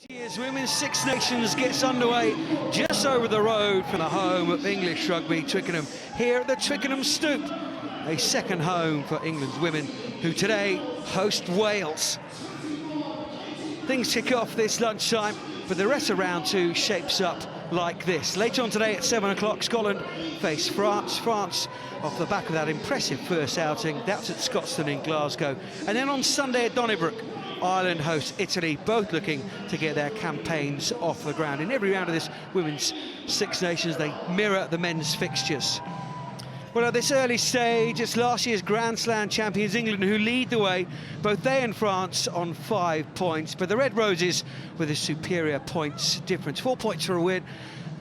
Year's Women's Six Nations gets underway just over the road from the home of English rugby, Twickenham, here at the Twickenham Stoop, a second home for England's women, who today host Wales. Things kick off this lunchtime, but the rest of round two shapes up like this. Later on today at 7 o'clock, Scotland face France. France, off the back of that impressive first outing, that's at Scotstoun in Glasgow. And then on Sunday at Donnybrook, Ireland hosts Italy, both looking to get their campaigns off the ground. In every round of this Women's Six Nations, they mirror the men's fixtures. Well, at this early stage, it's last year's Grand Slam champions England who lead the way, both they and France on 5 points. But the Red Roses with a superior points difference. 4 points for a win,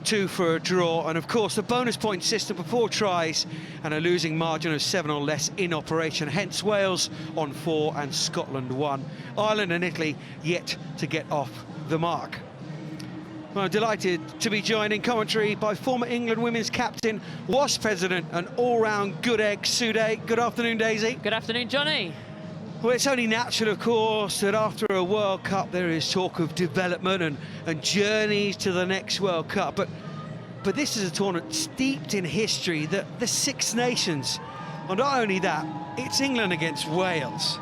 2 for a draw, and of course the bonus point system for 4 tries and a losing margin of 7 or less in operation. Hence Wales on 4 and Scotland 1. Ireland and Italy yet to get off the mark. Well, I'm delighted to be joined in commentary by former England women's captain, WASP president and all-round good egg, Sue Day. Good afternoon, Daisy. Good afternoon, Johnny. Well, it's only natural, of course, that after a World Cup there is talk of development and journeys to the next World Cup. But this is a tournament steeped in history, the Six Nations. And not only that, it's England against Wales.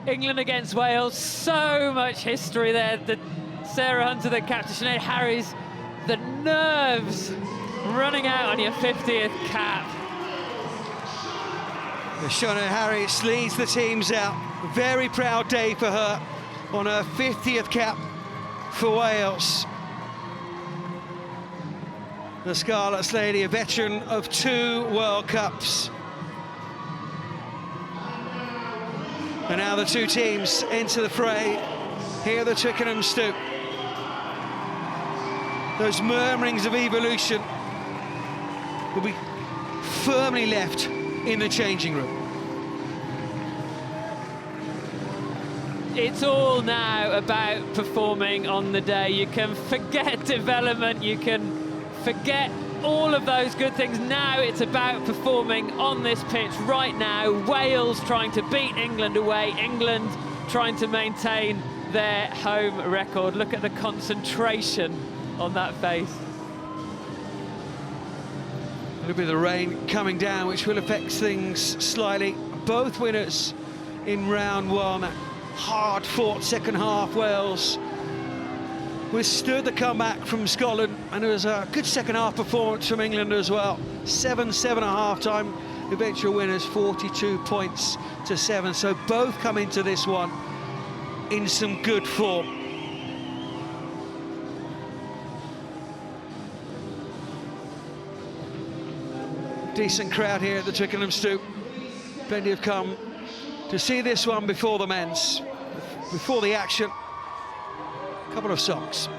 England against Wales, so much history there. Sarah Hunter, the captain, Sinead Harries, the nerves running out on your 50th cap. Sinead Harries leads the teams out. Very proud day for her on her 50th cap for Wales. The Scarlets lady, a veteran of 2 World Cups. And now the two teams into the fray here at the Twickenham Stoop. Those murmurings of evolution will be firmly left in the changing room. It's all now about performing on the day. You can forget development, you can forget all of those good things. Now it's about performing on this pitch right now. Wales trying to beat England away, England trying to maintain their home record. Look at the concentration on that face. A little bit of the rain coming down, which will affect things slightly. Both winners in round one. Hard-fought second half. Wales withstood the comeback from Scotland, and it was a good second half performance from England as well. 7-7 at half-time. Eventual winners 42 points to 7. So both come into this one in some good form. Decent crowd here at the Twickenham Stoop. Plenty have come to see this one before the men's, before the action. A couple of songs.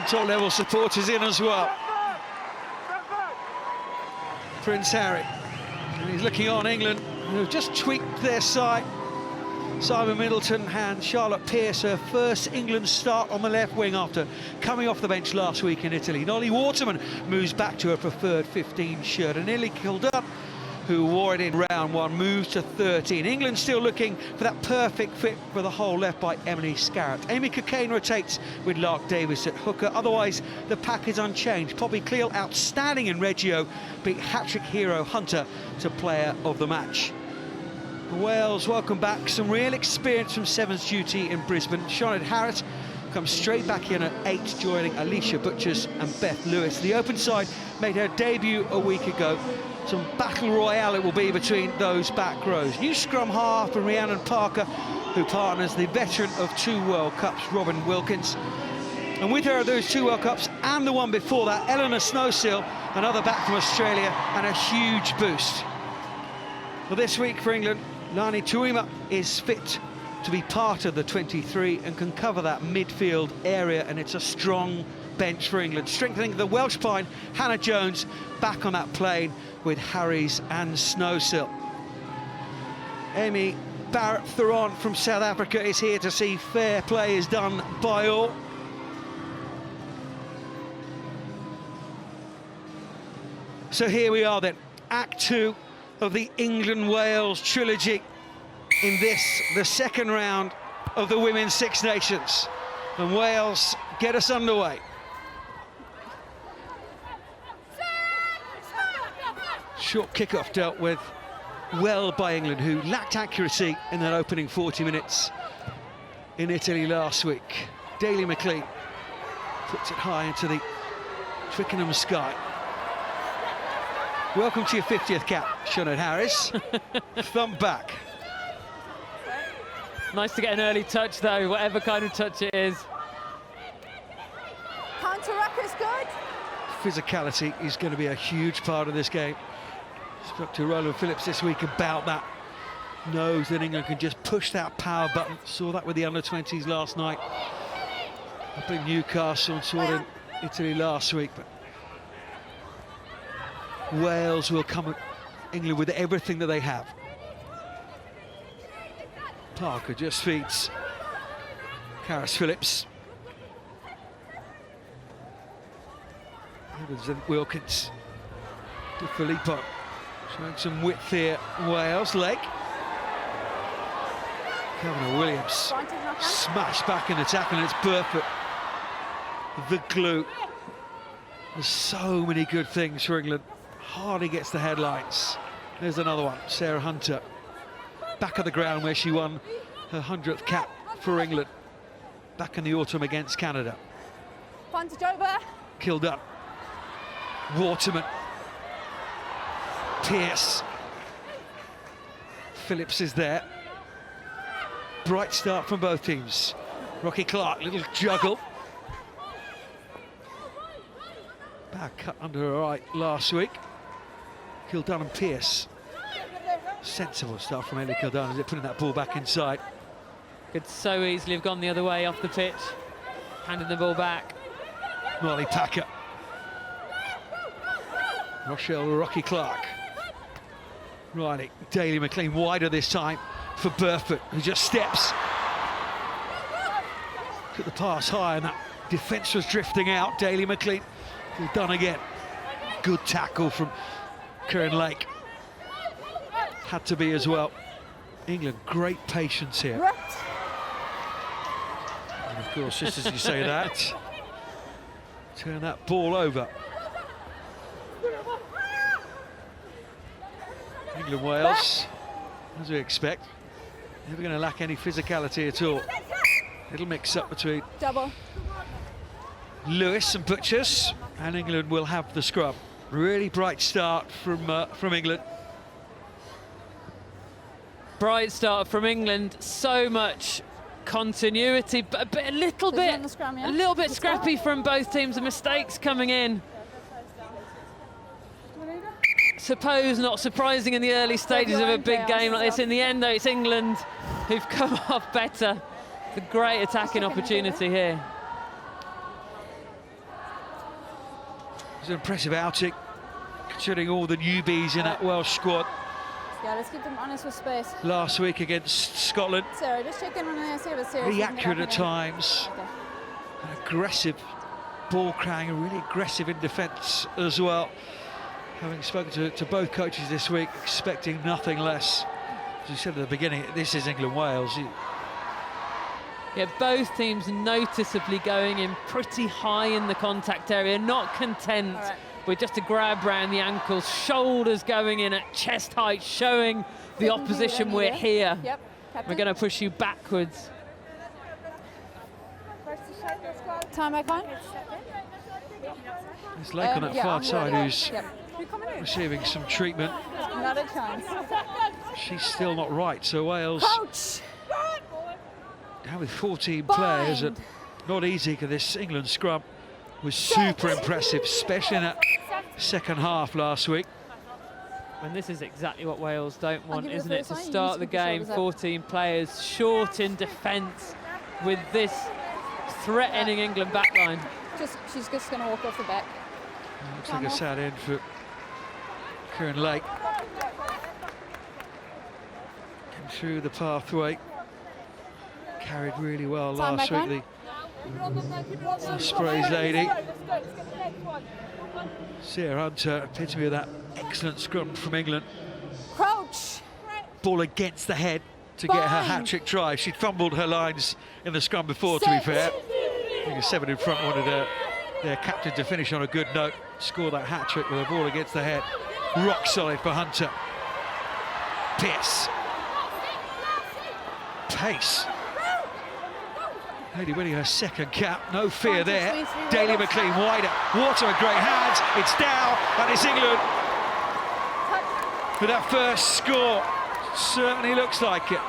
top-level supporters in as well. Prince Harry, and he's looking on England, who have just tweaked their side. Simon Middleton and Charlotte Pearce, her first England start on the left wing after coming off the bench last week in Italy. Nolly Waterman moves back to her preferred 15 shirt, and Illy Kilduff, who wore it in round one, moves to 13. England still looking for that perfect fit for the hole left by Emily Scarrett. Amy Cockayne rotates with Lark Davis at hooker. Otherwise, the pack is unchanged. Poppy Cleal, outstanding in Reggio, beat hat-trick hero Hunter to player of the match. Wales welcome back some real experience from Sevens duty in Brisbane. Sinead Harris comes straight back in at 8, joining Alicia Butchers and Beth Lewis. The open side made her debut a week ago. Some battle royale it will be between those back rows. New scrum half and Rhiannon Parker, who partners the veteran of 2 World Cups, Robin Wilkins. And with her, those 2 World Cups and the one before that, Eleanor Snowsill, another back from Australia, and a huge boost. Well, this week for England, Lani Tuima is fit to be part of the 23 and can cover that midfield area, and it's a strong bench for England. Strengthening the Welsh pine, Hannah Jones back on that plane with Harries and Snowsill. Amy Barrett-Theron from South Africa is here to see fair play is done by all. So here we are then, Act 2 of the England-Wales trilogy in this, the second round of the Women's Six Nations. And Wales get us underway. Short kickoff dealt with well by England, who lacked accuracy in that opening 40 minutes in Italy last week. Daly McLean puts it high into the Twickenham sky. Welcome to your 50th cap, Sinead Harris. Thump back. Nice to get an early touch, though, whatever kind of touch it is. Counter-ruck is good. Physicality is going to be a huge part of this game. Spoke to Roland Phillips this week about that. Knows that England can just push that power button. Saw that with the under-20s last night up in Newcastle, and saw it in Italy last week. But Wales will come at England with everything that they have. Parker just feeds Karis Phillips. Evans and Wilkins to Filippo, showing some width here. Wales, Lake. Kavanagh Williams smashed back in the tackle, and it's Burfoot, the glue. There's so many good things for England. Hardly gets the headlines. There's another one, Sarah Hunter, back at the ground where she won her 100th cap for England back in the autumn against Canada. Kilduff, Waterman, Pearce, Phillips is there. Bright start from both teams. Rocky Clark, little juggle. Bad cut under her eye last week. Kildown and Pearce. Sensible start from Ellie Kildown as they're putting that ball back inside. Could so easily have gone the other way off the pitch. Handed the ball back. Molly Packer. Rochelle Rocky Clark. Riley, Daly McLean wider this time for Burfoot, who just steps. Took the pass high, and that defence was drifting out. Daly McLean, done again. Good tackle from Karen Lake. Had to be as well. England, great patience here. And of course, just as you say that, turn that ball over. England, Wales, as we expect, never going to lack any physicality at all. Little mix-up between Lewis and Butchers, and England will have the scrum. Really bright start from England. Bright start from England. So much continuity, but a little bit scrappy from both teams. The mistakes coming in. Suppose not surprising in the early stages of a big game like this. In the end, though, it's England who've come off better. The great attacking opportunity here. was an impressive outing, considering all the newbies in that Welsh squad. Yeah, let's keep them honest with space. Last week against Scotland. Sarah, just check in on the service. Sarah, Really accurate at times. Okay. Aggressive ball carrying, and really aggressive in defence as well. Having spoken to both coaches this week, expecting nothing less. As you said at the beginning, this is England-Wales. Yeah, both teams noticeably going in pretty high in the contact area, not content with just a grab round the ankles, shoulders going in at chest height, showing the opposition we're here. Yep. We're going to push you backwards. Time back on. It's Lake on that far side who's receiving some treatment. Not a chance. She's still not right, so Wales Coach! now with 14 players, and not easy because this England scrum was super impressive, especially in that second half last week. And this is exactly what Wales don't want, isn't it? To start the game, 14 players short in defence with this threatening England backline. She's just going to walk off the back. Looks like a sad end for Kieran Lake. Came through the pathway. Carried really well last week, the Sprays lady. Sarah Hunter, epitome of that excellent scrum from England. Crouch! Ball against the head to get her hat-trick try. She'd fumbled her lines in the scrum before, to be fair. I think a 7 in front wanted their captain to finish on a good note, score that hat-trick with a ball against the head. Rock solid for Hunter. Pierce. Pace. Lady winning her second cap, no fear there. Daly McLean wider. Water with great hands. It's down, and it's England with that first score. Certainly looks like it.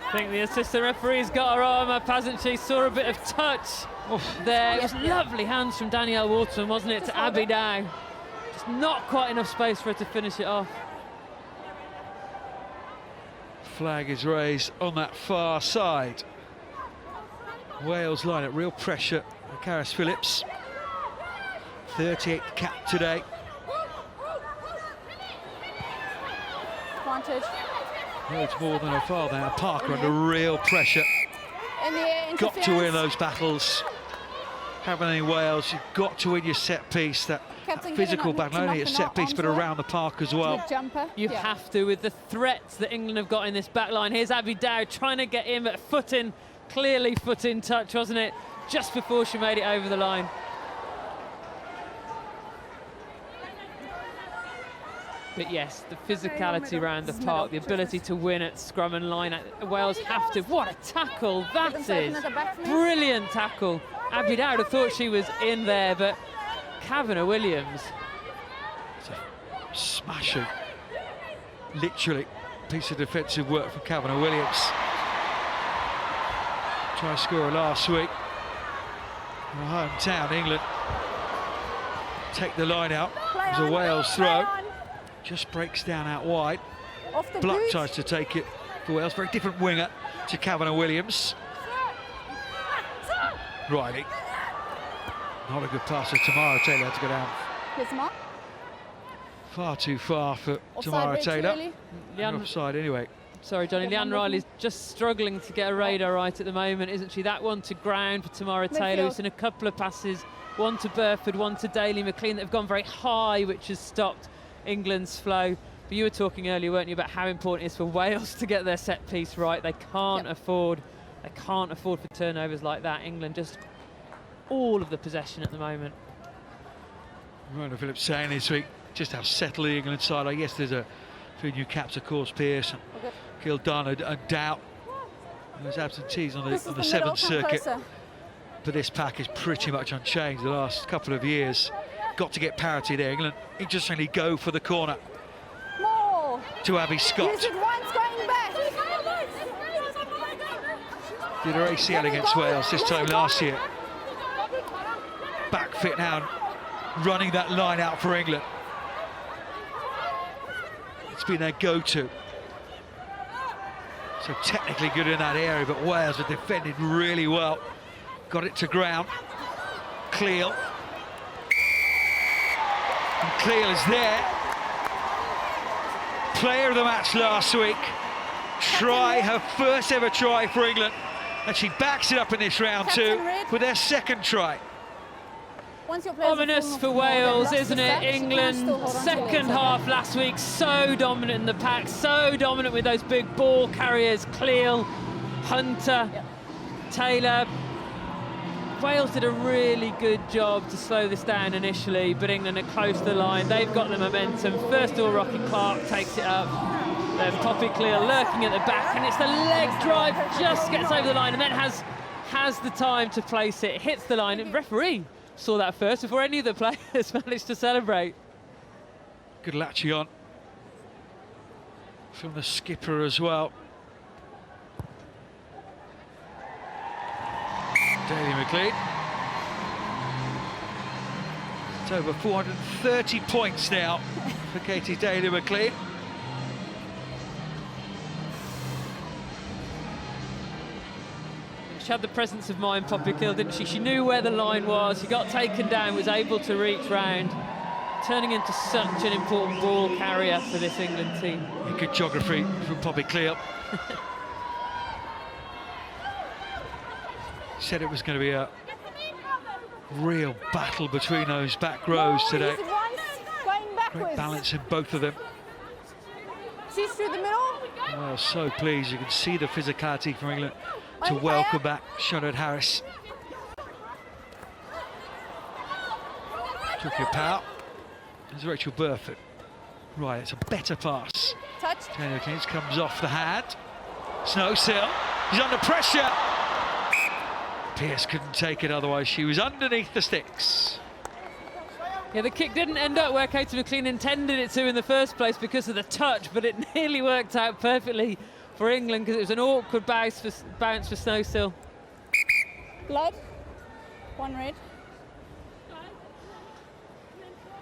I think the assistant referee's got her arm up, hasn't she? Saw a bit of touch there. It was lovely hands from Danielle Waterman, wasn't it, to Abby Dow. Just not quite enough space for her to finish it off. Flag is raised on that far side. Wales line at real pressure. Karis Phillips, 38th cap today. Advantage. Loads more than her father now. Parker under real pressure. In the air, got to win those battles. Haven't any Wales, you've got to win your set piece. That physical battle, not only at set piece but around the park as well. You have to, with the threats that England have got in this back line. Here's Abby Dow trying to get in, but foot in, clearly foot in touch, wasn't it? Just before she made it over the line. But yes, the physicality around the park, the ability to win at scrum and line. Wales have to. What a tackle that is! Brilliant tackle. Abby Dow, I thought she was in there, but Kavanagh Williams. It's a smashing, literally, piece of defensive work from Kavanagh Williams. Try scorer last week. In her hometown, England take the line out. It was a Wales throw. Just breaks down out wide. Bluck tries to take it for Wales. Very different winger to Kavanagh Williams. Riley. Not a good pass for Tamara Taylor to go down. Far too far for Tamara Taylor. Offside anyway. Sorry, Johnny. Leanne Riley's just struggling to get a radar right at the moment, isn't she? That one to ground for Tamara Taylor. We've seen a couple of passes, one to Burford, one to Daly McLean, that have gone very high, which has stopped England's flow. But you were talking earlier, weren't you, about how important it is for Wales to get their set piece right. They can't afford for turnovers like that. England just all of the possession at the moment. Rona Phillips saying this week just how settled the England side are. Yes, there's a few new caps, of course, Pearce, Kildana and Doubt. There's absentees on the 7th circuit. But this pack is pretty much unchanged the last couple of years. Got to get parity there. England interestingly go for the corner. More. To Abby Scott. Did her ACL against Wales this time last year. Back fit now, running that line out for England. It's been their go-to. So technically good in that area, but Wales have defended really well. Got it to ground. Cleal. And Cleal is there. Player of the match last week. Try, her first ever try for England. And she backs it up in this round too with their second try. Ominous for Wales, isn't it? England, second half last week, so dominant in the pack, so dominant with those big ball carriers, Cleal, Hunter, Taylor. Wales did a really good job to slow this down initially, but England are close to the line. They've got the momentum. First of all, Rocky Clark takes it up. Then Poppy Cleal lurking at the back, and it's the leg drive, just gets over the line, and then has the time to place it, hits the line, and referee saw that first before any of the players managed to celebrate. Good latching on from the skipper as well. Daly McLean. It's over 430 points now for Katie Daly McLean. She had the presence of mind, Poppy Cleal, didn't she? She knew where the line was. She got taken down, was able to reach round, turning into such an important ball carrier for this England team. Good geography from Poppy Cleal. Said it was going to be a real battle between those back rows today. Great balance in both of them. She's through the middle. Well, so pleased. You can see the physicality from England to welcome back Charlotte Harris. Took your power. There's Rachel Burford. Right, it's a better pass. Touch. Taylor Keynes comes off the hand. Snowsill. He's under pressure. Pearce couldn't take it, otherwise she was underneath the sticks. Yeah, the kick didn't end up where Katie McLean intended it to in the first place because of the touch, but it nearly worked out perfectly for England because it was an awkward bounce for Snowsill. Blood. One red.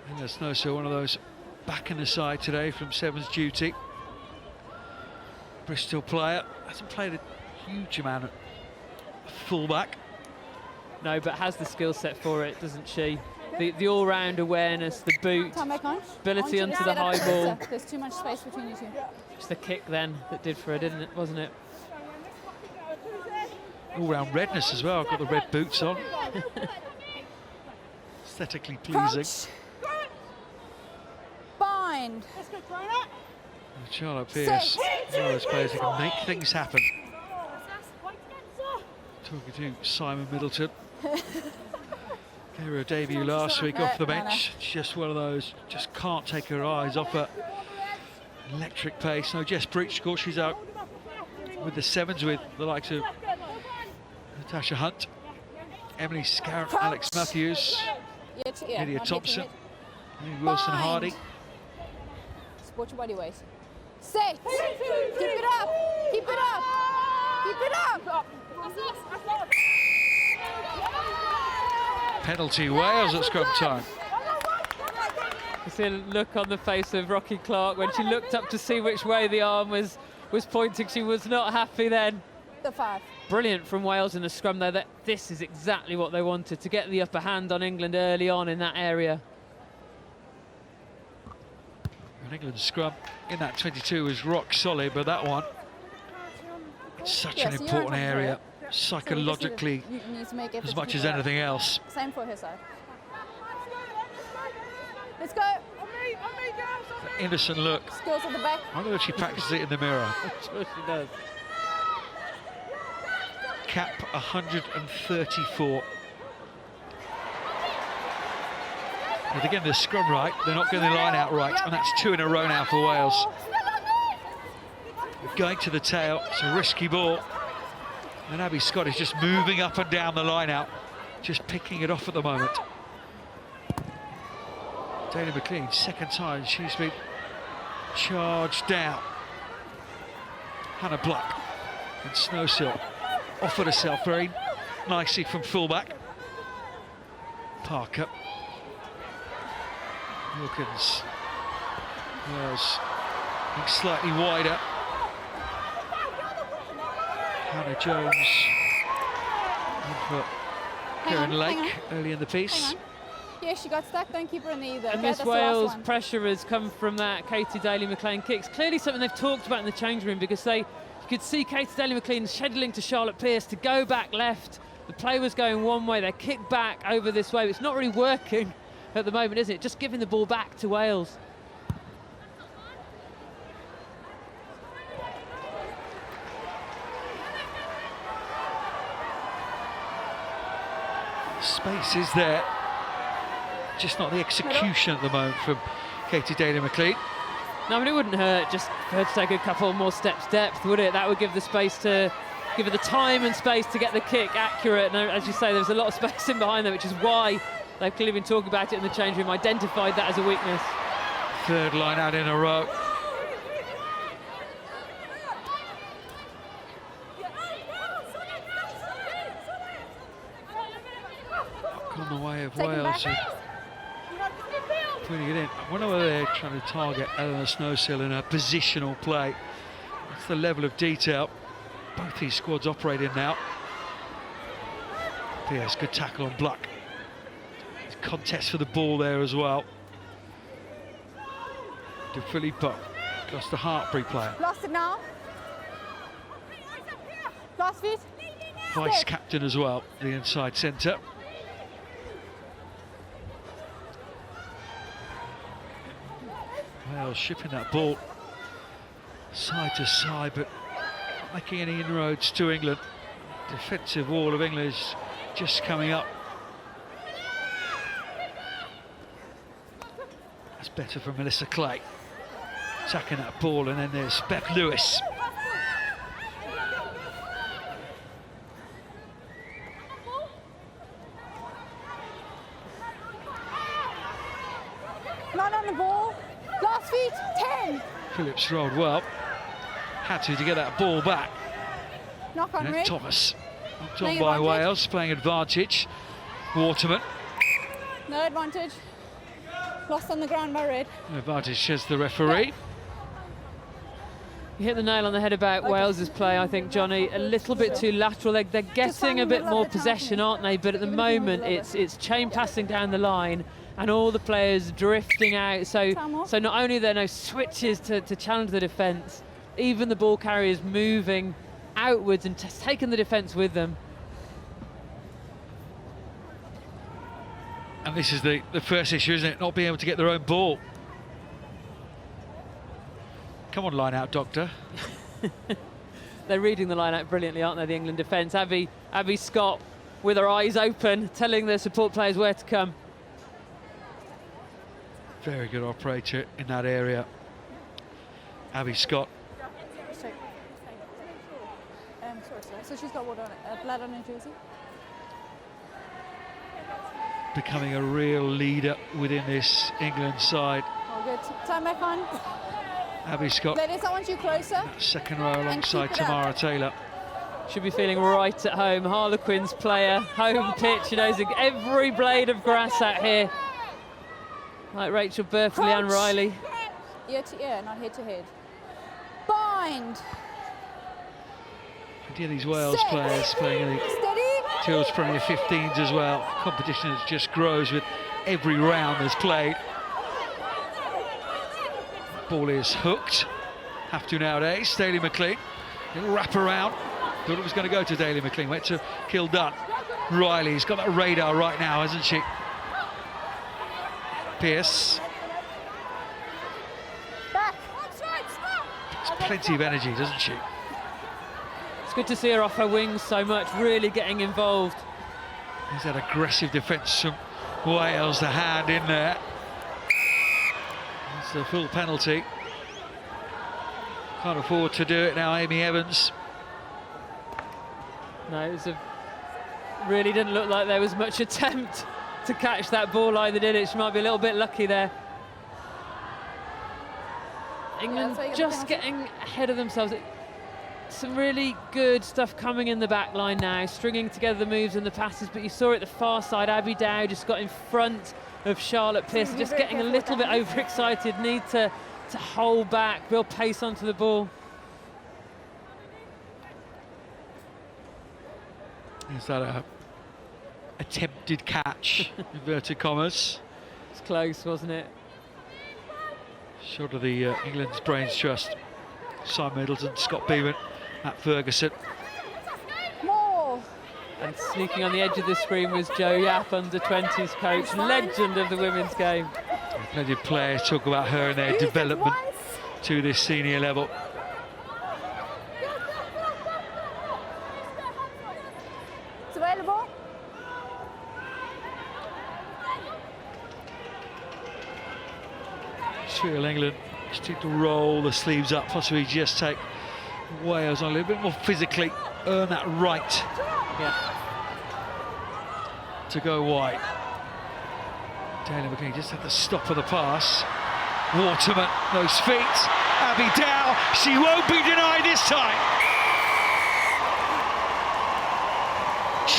And Snowsill, one of those back in the side today from Sevens duty. Bristol player, hasn't played a huge amount of fullback. No, but has the skill set for it, doesn't she? The all-round awareness, the boot, ability onto the high ball. There's too much space between you two. It's the kick then that did for her, didn't it? Wasn't it? All-round redness as well. Got the red boots on. Aesthetically pleasing. Crouch. Bind. Charlotte Pearce, one of those players who can make things happen. Talking to Simon Middleton. Gave her a debut last week off the bench. Just one of those, just can't take her eyes off her electric pace. No, Jess Breach, of course, she's out with the sevens with the likes of Natasha Hunt, Emily Scarrett, Alex Matthews, Lydia Thompson, Wilson Hardy. Support your body weight. Set. Keep it up. Keep it up. Keep it up. Penalty Wales at scrum time. You see a look on the face of Rocky Clark when she looked up to see which way the arm was pointing. She was not happy then. The 5. Brilliant from Wales in the scrum though. That this is exactly what they wanted, to get the upper hand on England early on in that area. And England's scrum in that 22 was rock solid, but that one, it's such an important area, psychologically, as much as anything else. Same for her side. Let's go. Innocent look. Skills at the back. I wonder if she practices it in the mirror. I'm sure she does. Cap 134. But again, the scrum right, they're not getting the line out right, and that's 2 in a row now for Wales. Going to the tail, it's a risky ball. And Abby Scott is just moving up and down the line out, just picking it off at the moment. Daly McLean, second time she's been charged down. Hannah Black and Snowsill offered herself very nicely from fullback. Parker. Wilkins was slightly wider. Hannah Jones for Karen Lake early in the piece. Hang on. Yeah, she got stuck. Don't keep her in the either. And Okay, this that's the last Wales one. pressure has come from that Katie Daly-McLean kicks. Clearly something they've talked about in the change room, because you could see Katie Daly-McLean scheduling to Charlotte Pearce to go back left. The play was going one way, they kicked back over this way. It's not really working at the moment, is it? Just giving the ball back to Wales. Space is there, just not the execution at the moment from Katie Daly-McLean. No, I mean, it wouldn't hurt just for her to take a couple more steps depth, would it? That would give the space to give her the time and space to get the kick accurate. And as you say, there's a lot of space in behind there, which is why they've clearly been talking about it in the change room, identified that as a weakness. Third line out in a row. On the way of Wales, putting it in. I wonder whether they're trying to target Eleanor Snowsill in her positional play. That's the level of detail both these squads operate in now. Pierce, good tackle on Bluck. Contest for the ball there as well. To Filippo, lost the Hartbury player. Lost it now. Last feet. Vice captain as well, the inside centre. Wales shipping that ball side to side, but not making any inroads to England. Defensive wall of England is just coming up. That's better from Melissa Clay. Attacking that ball, and then there's Beth Lewis. Not on the ball. Last feet, 10. Phillips rolled well. Had to get that ball back. Knock on Red. Thomas. Knocked on Playing by advantage. Wales, playing advantage. Waterman. No advantage. Lost on the ground by Red. Advantage says the referee. You hit the nail on the head about Wales's play, I think, Johnny. A little bit too lateral. They're getting a bit more possession, aren't they? But at the moment, it's chain passing down the line, and all the players drifting out. So not only are there no switches to challenge the defence, even the ball carriers moving outwards and taking the defence with them. And this is the first issue, isn't it? Not being able to get their own ball. Come on, line out, Doctor. They're reading the line out brilliantly, aren't they, the England defence? Abby Scott with her eyes open, telling their support players where to come. Very good operator in that area. Abby Scott. So she's got what on it? Blood on her jersey? Becoming a real leader within this England side. Oh, good. Time back on. Abby Scott, Ladies, I want you closer. second row alongside keep it up. Tamara Taylor. Should be feeling right at home. Harlequins player, home pitch. She knows every blade of grass out here. Like Rachel Burf and Leanne Riley. Ear to ear, not head to head. Bind. And these Wales Set. players playing in the Steady. Tills Premier 15s as well. Competition that just grows with every round that's played. Ball is hooked. Have to nowadays. Daly-McLean. Little wrap around. Thought it was going to go to Daly-McLean. Went to Kildun. Riley's got that radar right now, hasn't she? Pearce. Back. It's plenty of energy, doesn't she? It's good to see her off her wings so much, really getting involved. There's that aggressive defence from Wales, the hand in there. It's the full penalty. Can't afford to do it now, Amy Evans. No, it was really didn't look like there was much attempt to catch that ball either, did it? She might be a little bit lucky there. England just getting ahead of themselves. Some really good stuff coming in the back line now, stringing together the moves and the passes, but you saw it the far side, Abby Dow just got in front of Charlotte Pearce, just getting a little bit overexcited, need to hold back, real pace onto the ball. Is that attempted catch, inverted commas. It's close, wasn't it? Shot of the England's brains trust. Simon Middleton, Scott Beeman, Matt Ferguson. More. And sneaking on the edge of the screen was Joe Yapp, under-20s coach, legend of the women's game. Plenty of players talk about her and their development to this senior level. It's available. Feel England just need to roll the sleeves up, possibly just take Wales on a little bit more physically, earn that right to go wide. Taylor McLean just had the stop of the pass. Waterman, those feet. Abby Dow, she won't be denied this time.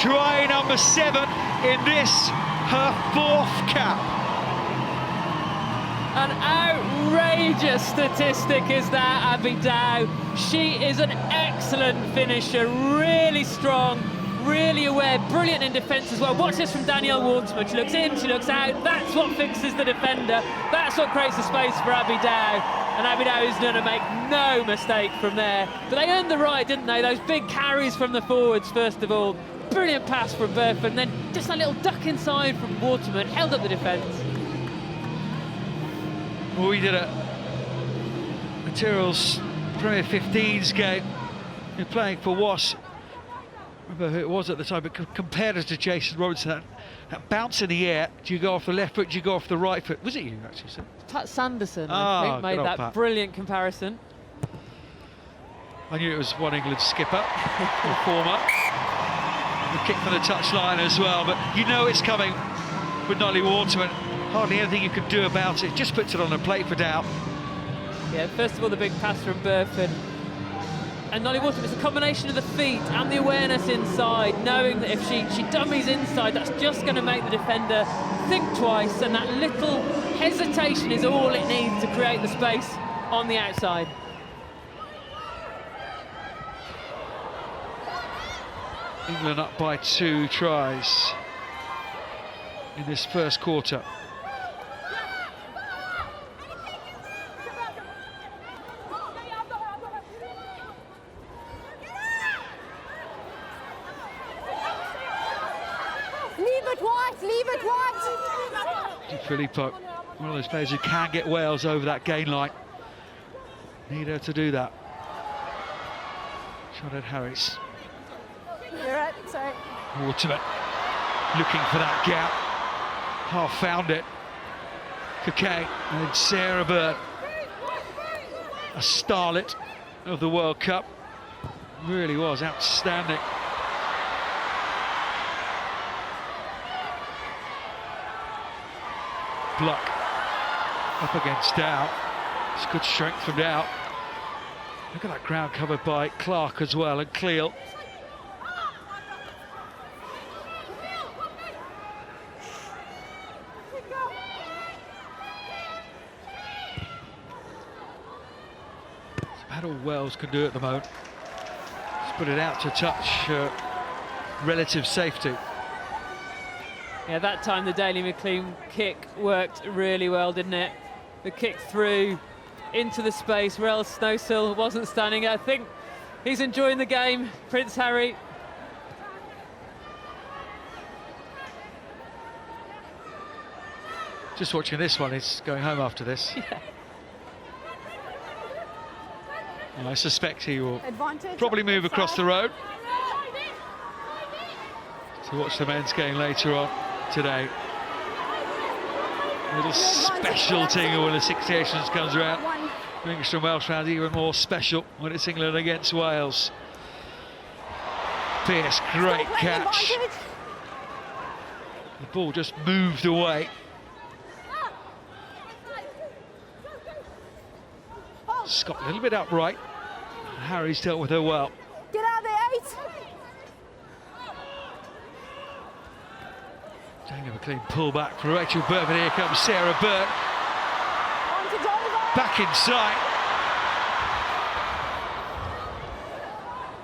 Try number 7 in this, her 4th cap. An outrageous statistic is that, Abby Dow. She is an excellent finisher, really strong, really aware, brilliant in defence as well. Watch this from Danielle Waterman. She looks in, she looks out. That's what fixes the defender. That's what creates the space for Abby Dow. And Abby Dow is going to make no mistake from there. But they earned the right, didn't they? Those big carries from the forwards, first of all. Brilliant pass from Burford, and then just a little duck inside from Waterman, held up the defence. Well, we did a Materials Premier 15s game. You're playing for Was. Remember who it was at the time, but compared us to Jason Robinson, that bounce in the air, do you go off the left foot, do you go off the right foot? Was it you actually, sir? Pat Sanderson, I think, made that Pat. Brilliant comparison. I knew it was one England skipper, or former. The kick from the touchline as well, but you know it's coming with Nolly Waterman. Hardly anything you could do about it, just puts it on a plate for Dow. Yeah, first of all, the big pass from Burford. And Nolly Waterman, it's a combination of the feet and the awareness inside, knowing that if she dummies inside, that's just going to make the defender think twice, and that little hesitation is all it needs to create the space on the outside. England up by 2 tries in this first quarter. Leave it wide. Filippo, one of those players who can get Wales over that gain line. Need her to do that. Charlotte Harris. You're right, sorry. Waterman looking for that gap. Half found it. Coquet and Sarah Bird. A starlet of the World Cup. Really was outstanding. Block up against Dow. It's good strength from Dow. Look at that ground covered by Clark as well, and Cleal. It's about all Wales can do at the moment. Just put it out to touch relative safety. Yeah, that time the Daly McLean kick worked really well, didn't it? The kick through into the space where else Snowsill wasn't standing. I think he's enjoying the game, Prince Harry. Just watching this one, he's going home after this. Yeah. And I suspect he will Advantage probably move across the road to watch the men's game later on today. A little special tingle when the Six Nations comes around. English and Welsh fans even more special when it's England against Wales. Pearce, great catch. The ball just moved away. Scott a little bit upright. Harry's dealt with her well. Get out there, 8. Daniel McLean pull back for Rachel Burford. Here comes Sarah Burke. On to Dover. Back inside.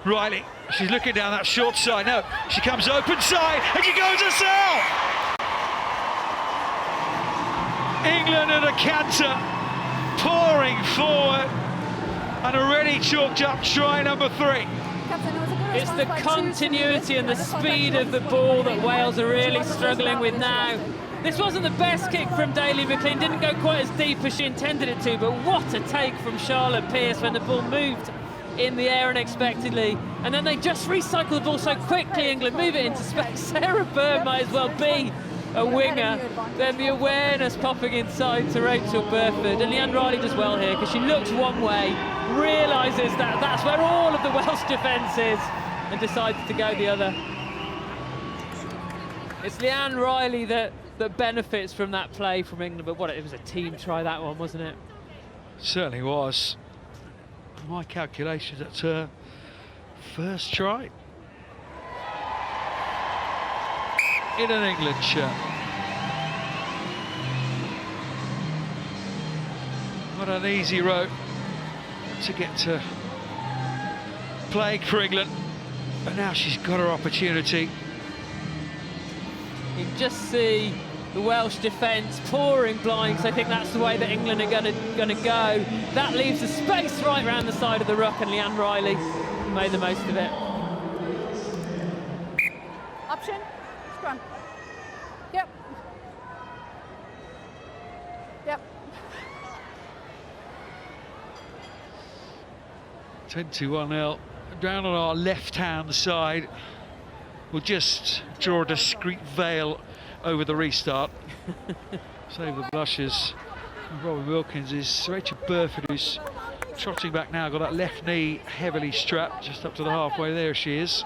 Riley She's looking down that short side. No, she comes open side and she goes herself. England at a canter, pouring forward, and already chalked up try number 3. It's the continuity and the speed of the ball that Wales are really struggling with now. This wasn't the best kick from Daley McLean, didn't go quite as deep as she intended it to, but what a take from Charlotte Pearce when the ball moved in the air unexpectedly. And then they just recycle the ball so quickly, England move it into space. Sarah Byrne might as well be a winger. Then the awareness popping inside to Rachel Burford. And Leanne Riley does well here because she looks one way, realises that that's where all of the Welsh defence is, and decides to go the other. It's Leanne Riley that benefits from that play from England, but what, it was a team try, that one, wasn't it? Certainly was. My calculations, that's her first try in an England shirt. Not an easy road to get to playing for England, but now she's got her opportunity. You can just see the Welsh defence pouring blind, because I think that's the way that England are going to go. That leaves a space right round the side of the ruck, and Leanne Riley made the most of it. Option, scrum. Yep. Yep. 21-0. Down on our left-hand side. We'll just draw a discreet veil over the restart. Save the blushes. Robin Wilkins is Rachel Burford, who's trotting back now, got that left knee heavily strapped, just up to the halfway. There she is.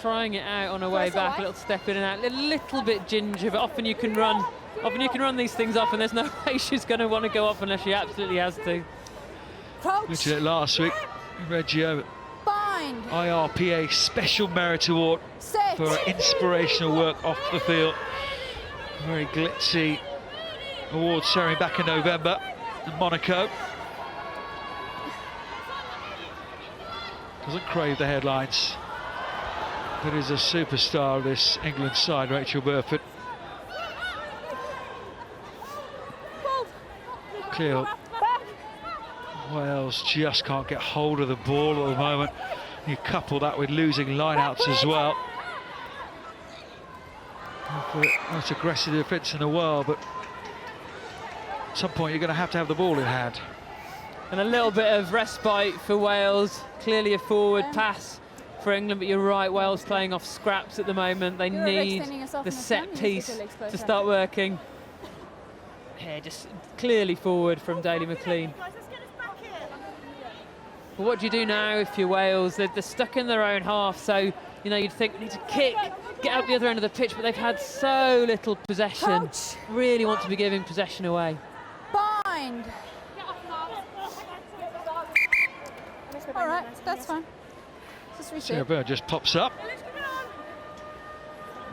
Trying it out on her way back, a little step in and out, a little bit ginger, but often you can run these things off, and there's no way she's going to want to go off unless she absolutely has to. Mentioned it last week, Reggio IRPA Special Merit Award for her inspirational work off the field. Very glitzy award ceremony back in November in Monaco. Doesn't crave the headlines, but is a superstar of this England side, Rachel Burford. Clear. Wales just can't get hold of the ball at the moment. You couple that with losing lineouts as well. Most aggressive defence in the world, but at some point you're going to have the ball in hand. And a little bit of respite for Wales. Clearly a forward pass for England, but you're right, Wales playing off scraps at the moment. They need the set piece to start working. Yeah, just clearly forward from Daley McLean. But what do you do now if you're Wales? They're stuck in their own half, so you know, you'd think they need to kick, get up the other end of the pitch, but they've had so little possession. Really want to be giving possession away. Bind. All right, that's fine. Sarah Byrne just pops up.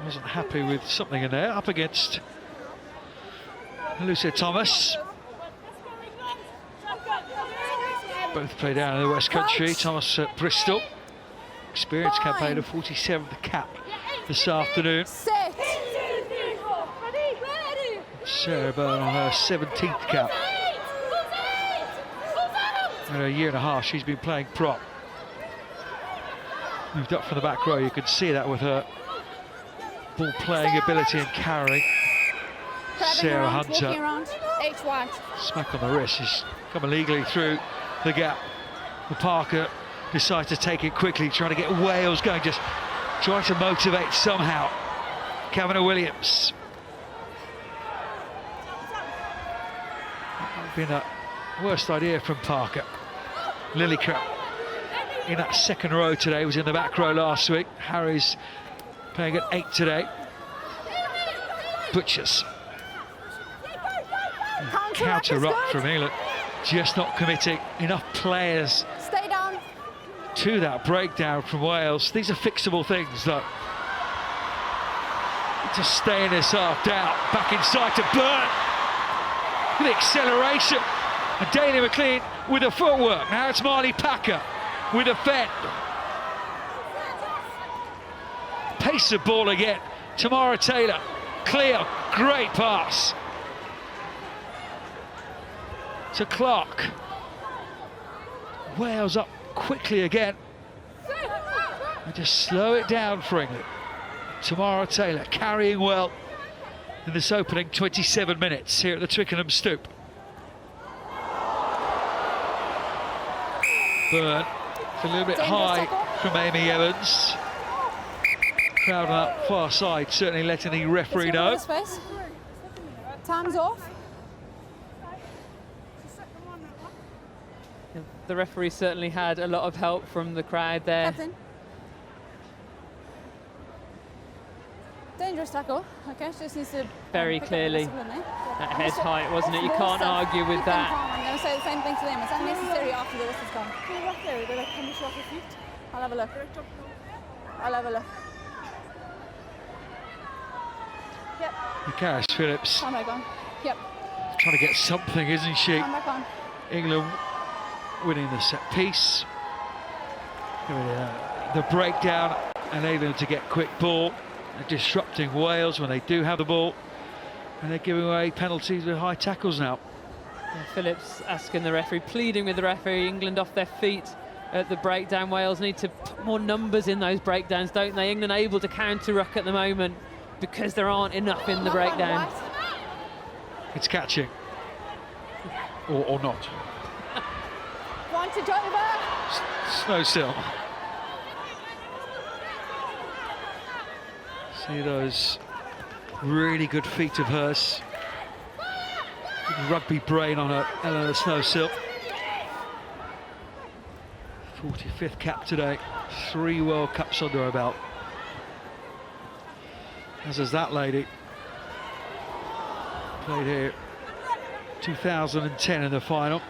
Wasn't happy with something in there. Up against Lucia Thomas. Both play down in the West Country. Thomas at Bristol. Experienced campaigner, 47th cap this afternoon. Sarah Byrne on her 17th cap. In a year and a half, she's been playing prop. Moved up from the back row, you can see that with her ball playing ability and carrying. Sarah Hunter, smack on the wrist, she's come illegally through the gap. The Parker decides to take it quickly, trying to get Wales going, just trying to motivate somehow. Kavanagh Williams. Been a worst idea from Parker. Lillicrap in that second row today, was in the back row last week. Harry's playing at 8 today. Butchers. Counter rock from England, just not committing enough players to that breakdown from Wales. These are fixable things though. Just stay in this half down, back inside to Byrne. The acceleration, and Daley McLean with the footwork. Now it's Marley Packer with a fend. pace of ball again. Tamara Taylor, clear, great pass to Clark. Wales up quickly again. And just slow it down for England. Tamara Taylor carrying well in this opening 27 minutes here at the Twickenham Stoop. Burn, it's a little bit high from Amy Evans. Crowd on that far side certainly letting the referee know. Time's off. The referee certainly had a lot of help from the crowd there. Captain. Dangerous tackle. Okay, she just needs to Very clearly at head height, wasn't it? You can't argue with that. I'm going to say the same thing to them. It's unnecessary after the whistle's gone. I'll have a look. I'll have a look. Yep. Karis Phillips Time back on. Yep. trying to get something, isn't she? Time back on. England winning the set piece. The breakdown, enabling them to get quick ball, and disrupting Wales when they do have the ball, and they're giving away penalties with high tackles now. Yeah, Phillips asking the referee, pleading with the referee. England off their feet at the breakdown. Wales need to put more numbers in those breakdowns, don't they? England able to counter-ruck at the moment because there aren't enough in the breakdown. It's catching. Or not. Wanted over. Snow still. See those really good feet of hers. Rugby brain on her, Eleanor Snowsill. 45th cap today, 3 World Cups under her belt. As is that lady. Played here 2010 in the final.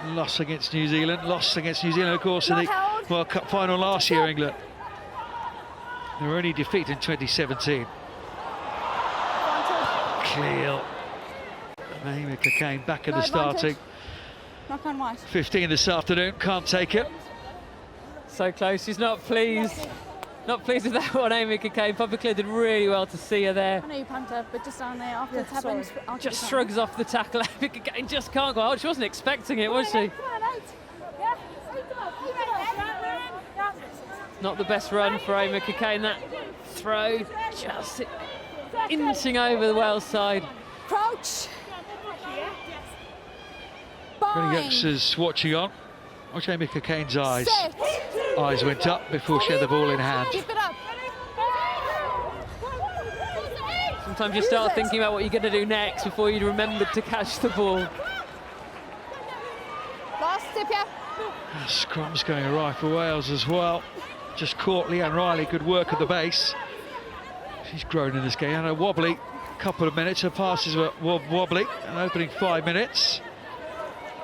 Lost against New Zealand, of course, in the World Cup final last year, England. They were only defeated in 2017. Clear. Amy Cockayne back in the starting. Knock on white. 15 this afternoon, can't take it. So close, she's not pleased. Not pleased with that one, Amy Cockayne. Publicly did really well to see her there. I know you pumped her, but just down there after it's happened. Just shrugs off the tackle. Amy Cockayne just can't go out. She wasn't expecting it, was she? Not the best run for Amy Cockayne. That throw just inching over the Wales side. Crouch. Youngsters watching on. Watch Amy Cockayne's eyes. Eyes went up before she had the ball in hand. Keep it up. Sometimes you start thinking about what you're going to do next before you remember to catch the ball. Last step, yeah. Scrum's going awry for Wales as well. Just caught Leanne Riley, good work at the base. She's grown in this game. And a wobbly couple of minutes. Her passes were wobbly. An opening 5 minutes.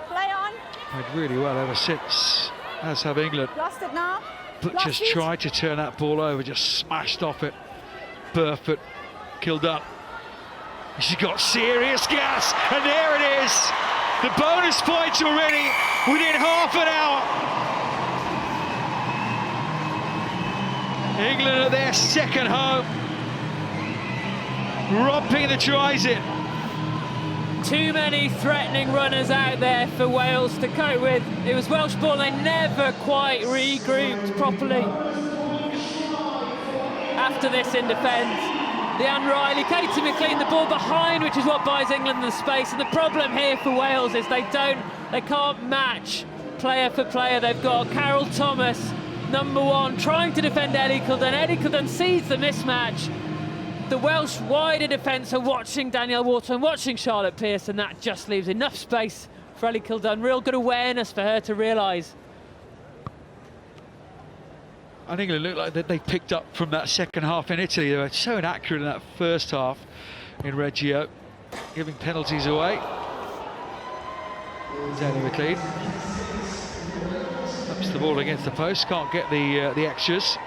Play on. Played really well ever since, as have England. Lost it now. But Lost just it. tried to turn that ball over, just smashed off it. Burfoot, Kildare. She's got serious gas, and there it is. The bonus points already within half an hour. England at their second home. Romping the tries in. Too many threatening runners out there for Wales to cope with. It was Welsh ball, they never quite regrouped properly. After this in defence, Leanne Riley, Katie McLean, the ball behind, which is what buys England the space. And the problem here for Wales is they can't match player for player. They've got Carol Thomas, #1, trying to defend Ellie Kildare. Ellie Kildare sees the mismatch. The Welsh wider defence are watching Danielle Waterman, watching Charlotte Pearson. That just leaves enough space for Ellie Kildare. Real good awareness for her to realise. And England looked like they picked up from that second half in Italy. They were so inaccurate in that first half in Reggio, giving penalties away. Zanny McLean ups the ball against the post, can't get the extras.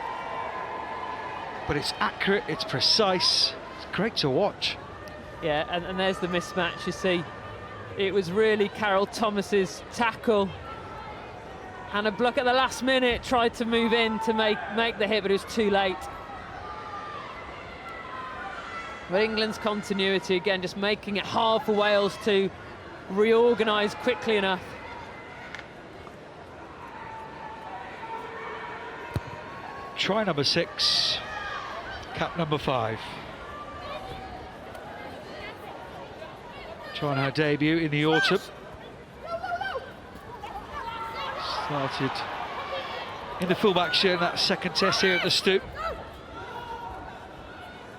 But it's accurate, it's precise, it's great to watch. Yeah, and there's the mismatch, you see. It was really Carol Thomas's tackle. And a block at the last minute, tried to move in to make the hit, but it was too late. But England's continuity, again, just making it hard for Wales to reorganise quickly enough. Try number 6, cap number 5. Trying her debut in the autumn. Started in the fullback shirt in that second test here at the Stoop.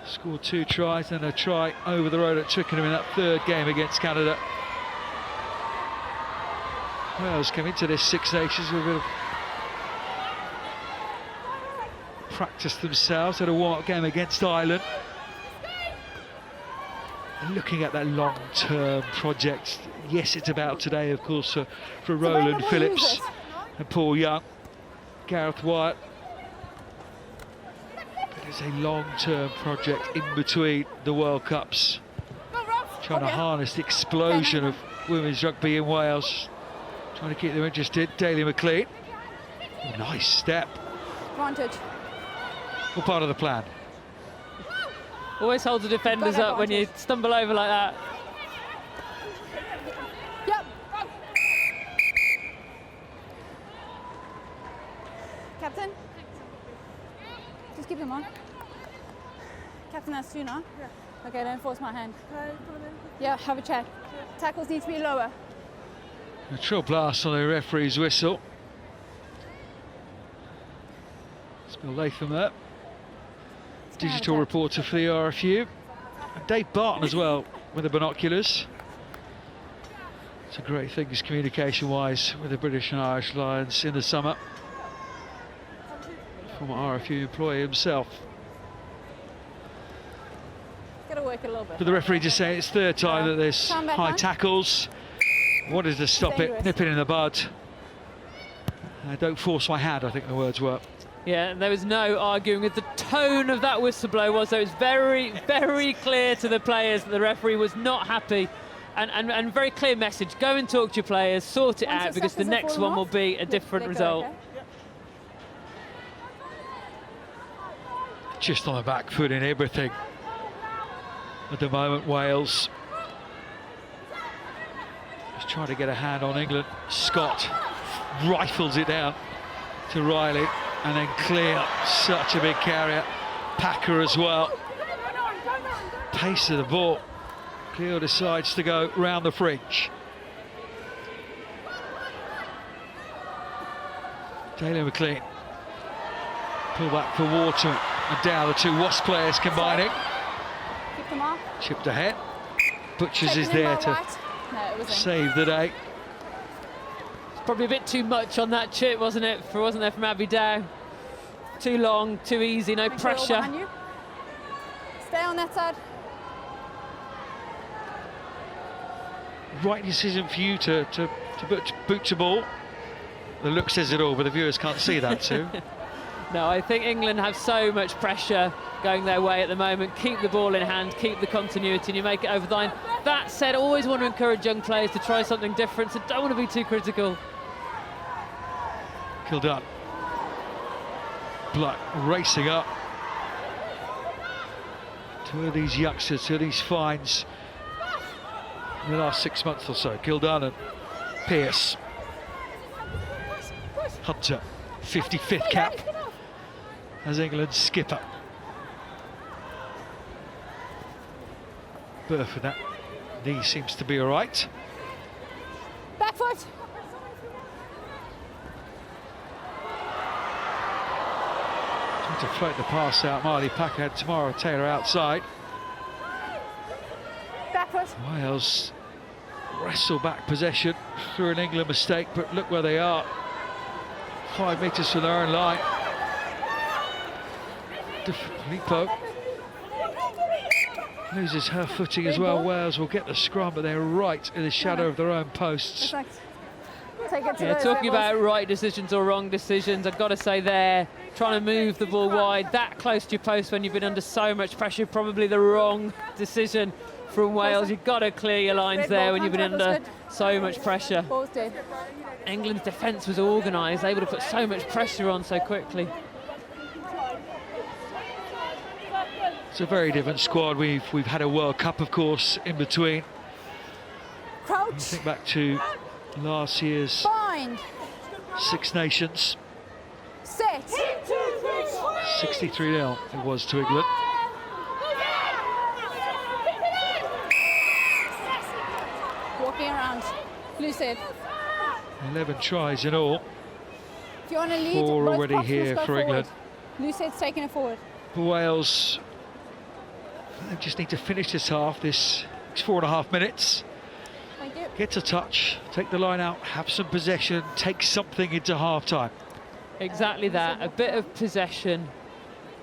Scored 2 tries and a try over the road at Twickenham in that 3rd game against Canada. Wales came into this Six Nations with a bit of practice themselves, had a warm-up game against Ireland. And looking at that long-term project, yes, it's about today, of course, for Roland Phillips and Paul Young, Gareth Wyatt. But it's a long-term project in between the World Cups, trying to harness the explosion of women's rugby in Wales, trying to keep them interested. Daly McLean, nice step. Advantage. All part of the plan. Always hold the defenders up when you stumble over like that. Yep. Captain? Just keep him on. Captain, that's you now? Yeah. Okay, don't force my hand. Yeah, have a chat. Tackles need to be lower. A trill blast on the referee's whistle. It's Bill Latham there. Digital reporter for the RFU. And Dave Barton as well with the binoculars. It's a great thing communication-wise with the British and Irish Lions in the summer. Former RFU employee himself. Got to work a little bit. But the referee just saying it's 3rd time that there's high tackles. Wanted to stop it, nip it in the bud. Don't force my hand, I think the words were. Yeah, and there was no arguing with the tone of that whistle blow was. So it was very, very clear to the players that the referee was not happy. And very clear message, go and talk to your players, sort it out, because the next one will be a different result. Okay. Just on the back foot in everything at the moment, Wales. Just trying to get a hand on England. Scott rifles it down to Riley. And then clear, such a big carrier. Packer as well. Pace of the ball. Cleo decides to go round the fringe. Daly McLean. Pull back for Waterman. And down the 2 Wasp players combining. Keep them off. Chipped ahead. Butchers is there to save the day. Probably a bit too much on that chip, wasn't it? Wasn't there from Abby Dow? Too long, too easy, no pressure. Stay on that side. Right decision for you to boot the ball. The look says it all, but the viewers can't see that too. No, I think England have so much pressure going their way at the moment. Keep the ball in hand, keep the continuity, and you make it over the line. That said, always want to encourage young players to try something different, so don't want to be too critical. Kildare. Black racing up. 2 of these youngsters, 2 of these finds in the last 6 months or so. Kildare and Pearce. Hunter, 55th cap as England's skipper. Burford, that knee seems to be all right. Back foot. Trying to float the pass out. Marley Packer had Tamara Taylor outside. Back foot. Wales wrestle back possession through an England mistake, but look where they are. 5 metres from their own line. Filippo loses her footing as well. Wales will get the scrum, but they're right in the shadow of their own posts. Yeah, talking about right decisions or wrong decisions, I've got to say there, trying to move the ball wide, that close to your post when you've been under so much pressure, probably the wrong decision from Wales. You've got to clear your lines there when you've been under so much pressure. England's defence was organised, able to put so much pressure on so quickly. It's a very different squad. We've had a World Cup, of course, in between. Crouch. Think back to last year's Bind. Six Nations. Set. 63-0 it was to England. Walking around. Loose head. 11 tries in all. If you want to lead, Four both already props must here go for forward. England. Loose head's taking it forward. For Wales, they just need to finish this half, this 4.5 minutes. Thank you. Get a touch, take the line out, have some possession, take something into half-time. Exactly that, a bit of possession,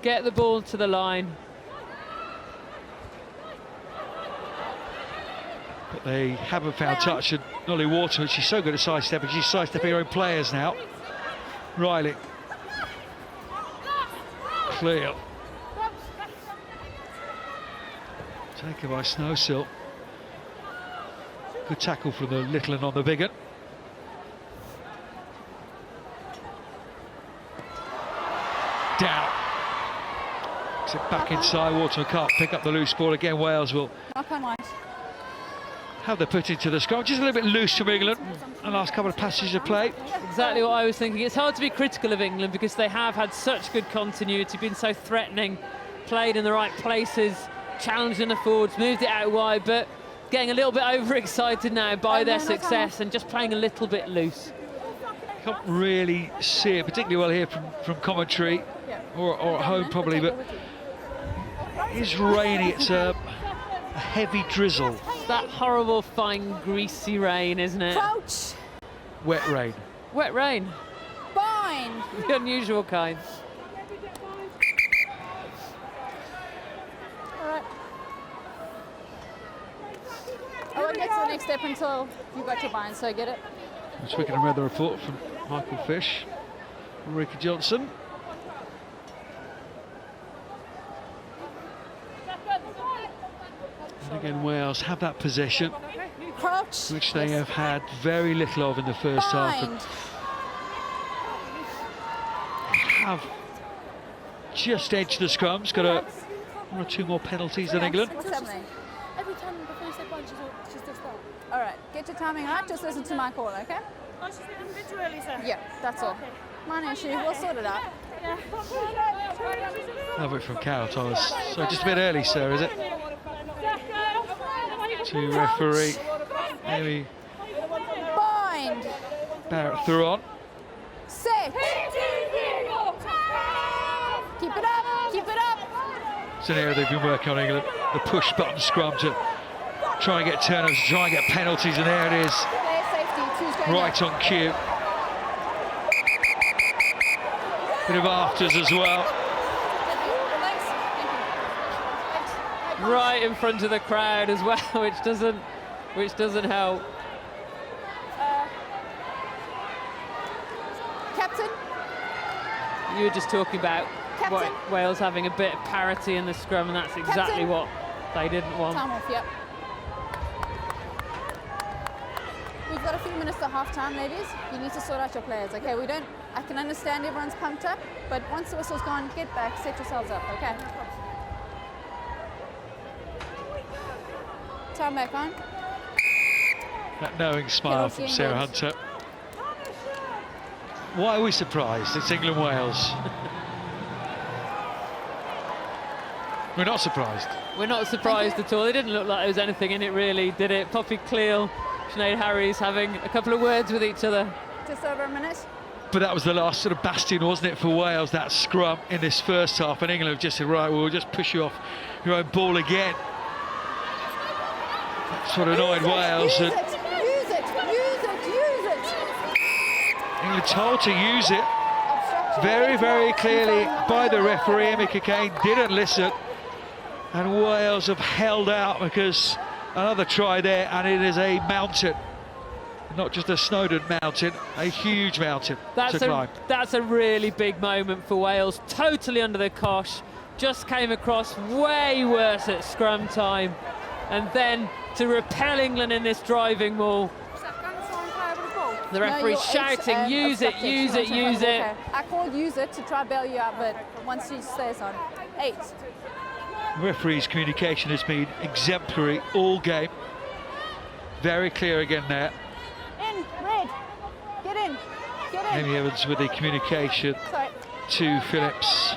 get the ball to the line. But they haven't found touch, and Nolly Waterman, she's so good at sidestepping, she's sidestepping her own players now. Riley. Clear. Taken by Snowsill. Good tackle from the little and on the big one. Down. It's it back inside. Waterman can't pick up the loose ball again. Wales will Knock on white. have the put into the scrum. Just a little bit loose from England. The last couple of passages of play. Exactly what I was thinking. It's hard to be critical of England because they have had such good continuity, been so threatening, played in the right places, challenging the forwards, moved it out wide, but getting a little bit overexcited now by their success and just playing a little bit loose. Can't really see it particularly well here from commentary or at home probably, but it is rainy. It's a heavy drizzle. That horrible, fine, greasy rain, isn't it? Crouch. Wet rain. Wet rain, Bind. the unusual kind. All right. I won't get to the next step until you got your bind, so get it. Twickenham read the report from Michael Fish, Ricky Johnson. And again, Wales have that possession, Crouch. which they have had very little of in the first half. Bind. Have just edged the scrums, got one or two more penalties than England. What's happening? Every time before you say one, she's just that. All right, get your timing right. Just listen to my call, okay? Oh, she's a bit too early, sir. Yeah, that's all. My issue. We'll sort it out. Yeah. Love it from Carol Thomas. So just a bit early, sir, is it? To referee Amy Bind. Barrett threw on. Set. Keep it up. Keep it up. It's an area they've been working on, England. The push button scrum to try and get turnovers, try and get penalties, and there it is. Player safety. Two's going Right on cue. Bit of afters as well. Right in front of the crowd as well, which doesn't help. Captain. You were just talking about Captain. Wales having a bit of parity in the scrum, and that's exactly Captain. what they didn't want. Time off, yep. We've got a few minutes to half time, ladies. You need to sort out your players, okay? I can understand everyone's pumped up, but once the whistle's gone, get back, set yourselves up, okay? Time back on. That knowing smile from Sarah Hunter. Why are we surprised? It's England-Wales. We're not surprised. We're not surprised at all. It didn't look like there was anything in it, really, did it? Poppy Cleal, Sinead Harries having a couple of words with each other. Just over a minute. But that was the last sort of bastion, wasn't it, for Wales, that scrum in this first half, and England have just said, right, we'll just push you off your own ball again. That's what annoyed Wales. Use it. England told to use it very, very clearly by the referee. Emeka Kane didn't listen, and Wales have held out because another try there, and it is a mountain. Not just a Snowdon mountain, a huge mountain to climb. That's a really big moment for Wales, totally under the cosh, just came across way worse at scrum time, and then to repel England in this driving maul. The referee's shouting, use it. I called use it to try bail you out, but once she stays on. 8. The referee's communication has been exemplary all game. Very clear again there. In, red. Get in. Get in. Amy Evans with the communication Sorry. to Phillips.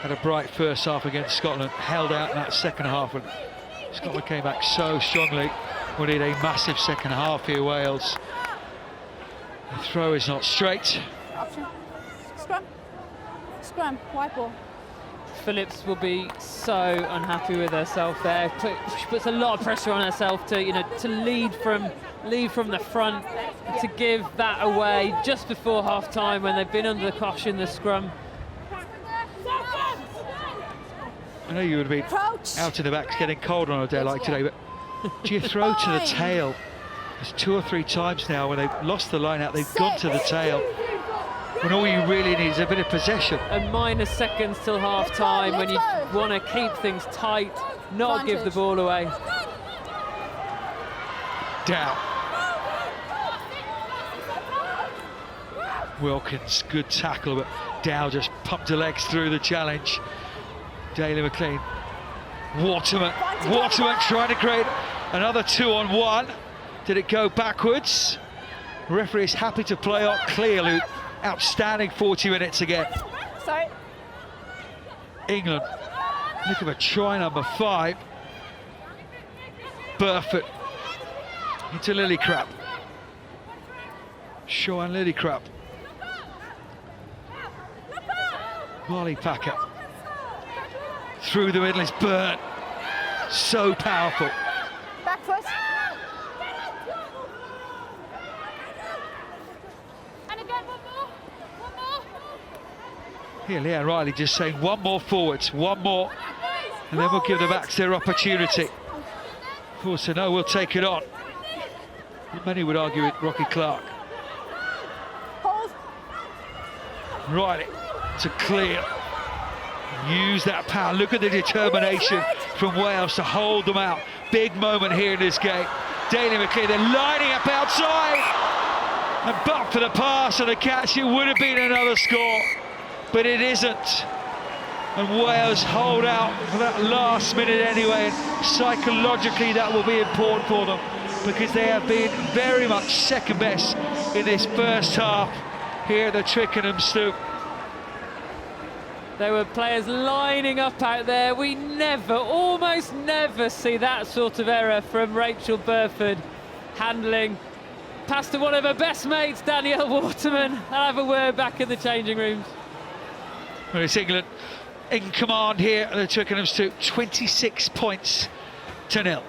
Had a bright first half against Scotland, held out in that second half, and Scotland came back so strongly. We need a massive second half here, Wales. The throw is not straight. Option. Scrum. Scrum. White ball. Phillips will be so unhappy with herself there. She puts a lot of pressure on herself to, to lead from the front, to give that away just before half time when they've been under the cosh in the scrum. I know you would be out in the back getting cold on a day like today, but do you throw to the tail? There's 2 or 3 times now when they've lost the line out, they've gone to the tail. When all you really need is a bit of possession. And minus seconds till half time when you want to keep things tight, not give the ball away. Down. Wilkins, good tackle, but Dow just pumped her legs through the challenge. Daly McLean. Waterman trying to create another 2-on-1. Did it go backwards? The referee is happy to play on clearly. Outstanding 40 minutes again. Sorry. England looking for try number 5. Burfoot into Lillicrap. Shaw and Lillicrap. Molly Packer through the middle is Byrne. So powerful. Back foot. And again, one more. Here, Leanne Riley just saying one more forwards, one more, and then we'll give the backs their opportunity. Of course, I know we'll take it on. Many would argue with Rocky Clark. Hold. Riley to clear. Use that power. Look at the determination from Wales to hold them out. Big moment here in this game. Daly McLean, they're lining up outside. And but for the pass and the catch, it would have been another score. But it isn't. And Wales hold out for that last minute anyway. And psychologically, that will be important for them because they have been very much second best in this first half here at the Twickenham Stoop. There were players lining up out there. We almost never see that sort of error from Rachel Burford, handling pass to one of her best mates, Danielle Waterman. I'll have a word back in the changing rooms. Well, it's England in command here at the Twickenham Stoop, 26 points to 0.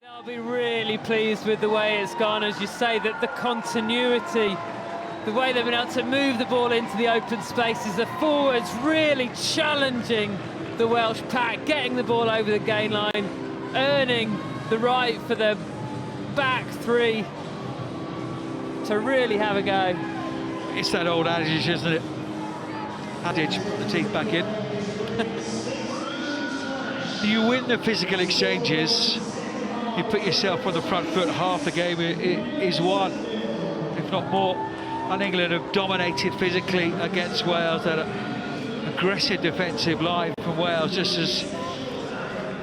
They'll be really pleased with the way it's gone, as you say, that the continuity, the way they've been able to move the ball into the open spaces, the forwards really challenging the Welsh pack, getting the ball over the gain line, earning the right for the back three to really have a go. It's that old adage, isn't it? Adage, put the teeth back in. You win the physical exchanges, you put yourself on the front foot, half the game is won, if not more. And England have dominated physically against Wales. That aggressive defensive line from Wales just has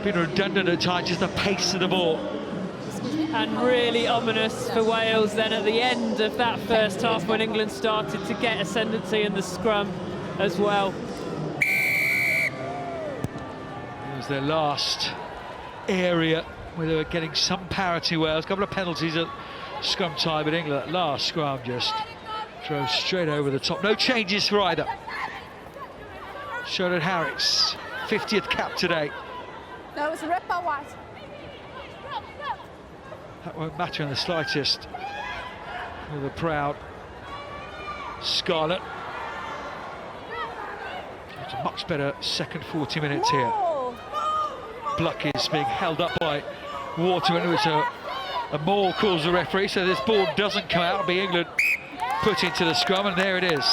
been redundant at times, just the pace of the ball. And really ominous for Wales then at the end of that first half, when England started to get ascendancy in the scrum as well. It was their last area where they were getting some parity. Wales, a couple of penalties at scrum time, but England at last scrum just drove straight over the top. No changes for either. Showed Harris, 50th cap today. No, it was a red by white. That won't matter in the slightest with a proud Scarlet. It's a much better second 40 minutes here. Bluck is being held up by Waterman, who is a maul, calls the referee, so this ball doesn't come out. It'll be England put into the scrum, and there it is.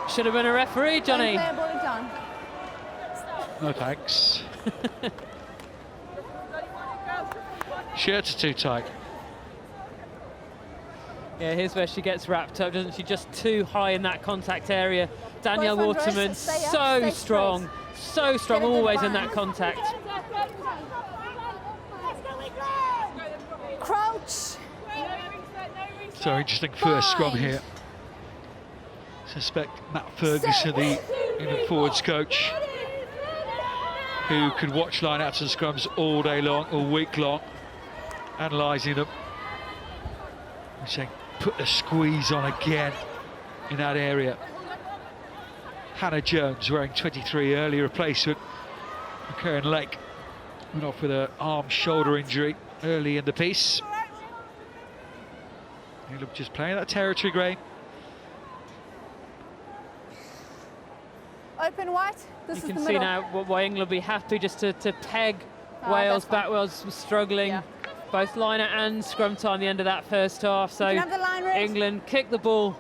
Should have been a referee, Johnny. No thanks. Shirts are too tight. Yeah, here's where she gets wrapped up, doesn't she? Just too high in that contact area. Danielle Waterman, so strong, always in that contact. Crouch. So interesting first scrum here. Suspect Matt Ferguson, the England forwards coach, who could watch line-outs and scrums all day long, all week long, analysing them. We're saying, put the squeeze on again in that area. Hannah Jones, wearing 23, early replacement. Karen Lake went off with an arm-shoulder injury early in the piece. England just playing that territory, Grain. Open white. You can see now why England will be happy just to peg Wales back. Wales was struggling, both liner and scrum time, the end of that first half. So England kick the ball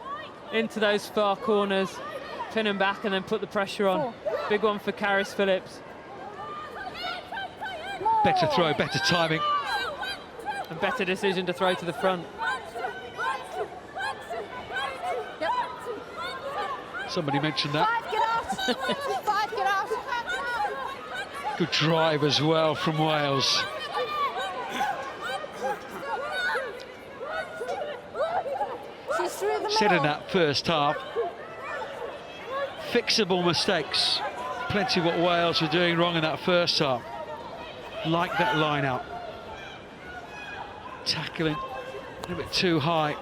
into those far corners, pin them back, and then put the pressure on. Big one for Caris Phillips. Better throw, better timing. A better decision to throw to the front. Somebody mentioned that. Five, get out. Good drive as well from Wales. She's through the middle. Said in that first half, fixable mistakes. Plenty of what Wales were doing wrong in that first half. Like that line out. Tackling a little bit too high.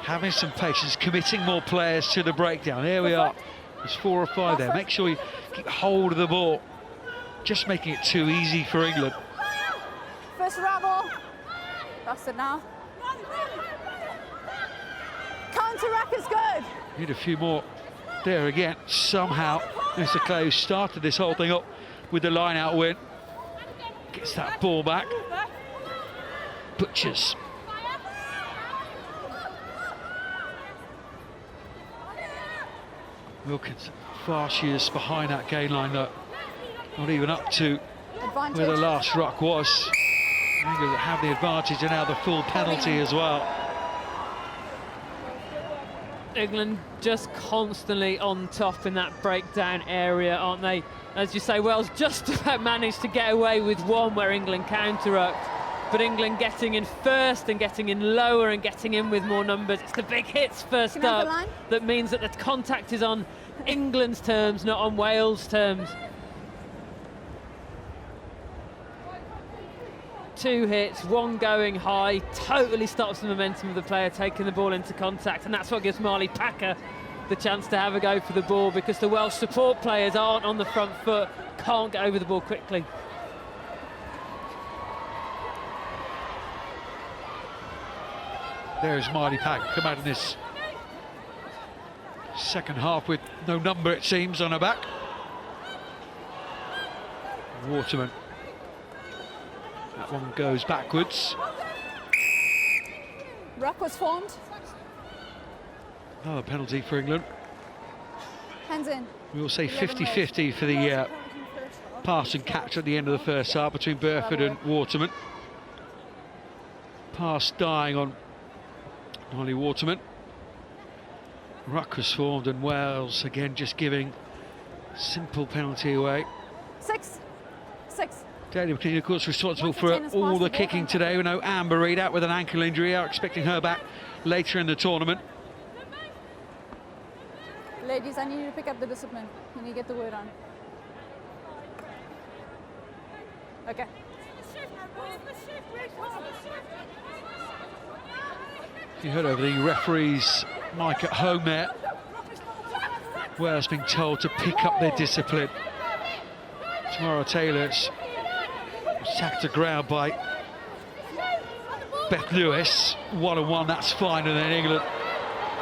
Having some patience, committing more players to the breakdown. Here we are. There's 4 or 5 there. Make sure you keep hold of the ball. Just making it too easy for England. First rabble. That's it now. Counter-rack is good. Need a few more there again. Somehow, Mr. Clay, who started this whole thing up with the line-out win, gets that ball back. Butchers. Wilkins, far she is behind that gain line, though. Not even up to where the last ruck was. England have the advantage and now the full penalty as well. England just constantly on top in that breakdown area, aren't they? As you say, Wales just about managed to get away with one where England counter-rucked. But England getting in first and getting in lower and getting in with more numbers. It's the big hits first up that means that the contact is on England's terms, not on Wales' terms. 2 hits, one going high, totally stops the momentum of the player taking the ball into contact, and that's what gives Marley Packer the chance to have a go for the ball, because the Welsh support players aren't on the front foot, can't get over the ball quickly. There's Marley Pack come out in this second half with no number, it seems, on her back. Waterman. That one goes backwards. Ruck was formed. Another penalty for England. Hands in. We will say 50-50 for the pass and catch at the end of the first half between Burford and Waterman. Pass dying on Molly Waterman. Ruck was formed and Wales again just giving simple penalty away. 6. Daly McLean, of course, responsible for all the kicking today. We know Amber Reid out with an ankle injury. Are expecting her back later in the tournament. Ladies, I need you to pick up the discipline. You need to get the word on. Okay. You heard over the referee's mic at home there. Wales being told to pick up their discipline. Tamara Taylor's sacked to ground by Beth Lewis. 1-on-1, that's fine, and then England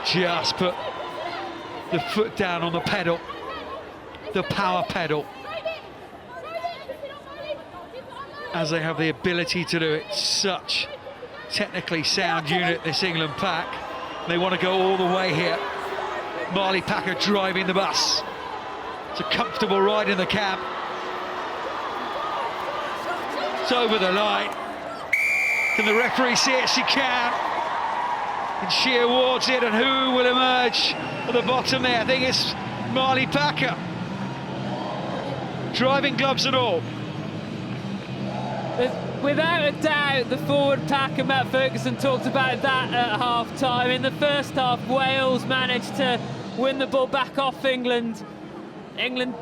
just put the foot down on the pedal, the power pedal, as they have the ability to do it. Such technically sound unit, this England pack. They want to go all the way here. Marley Packer driving the bus. It's a comfortable ride in the cab. It's over the line. Can the referee see it? She can. And she awards it, and who will emerge at the bottom there? I think it's Marley Packer. Driving gloves and all. Without a doubt, the forward pack, and Matt Ferguson talked about that at half-time. In the first half, Wales managed to win the ball back off England. England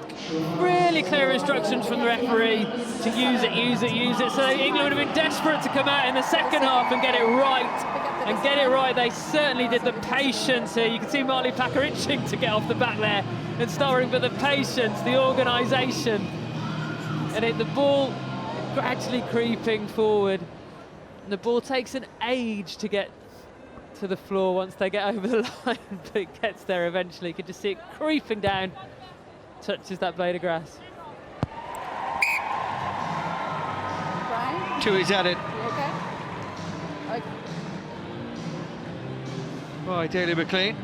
really clear instructions from the referee to use it. So England would have been desperate to come out in the second half and get it right. And get it right, they certainly did. The patience here. You can see Marley Packer itching to get off the back there and starring, but the patience, the organisation. And the ball gradually creeping forward. And the ball takes an age to get to the floor once they get over the line, but it gets there eventually. You can just see it creeping down, touches that blade of grass. Brian? Two is at it. You okay? Okay. Right, Daly McLean.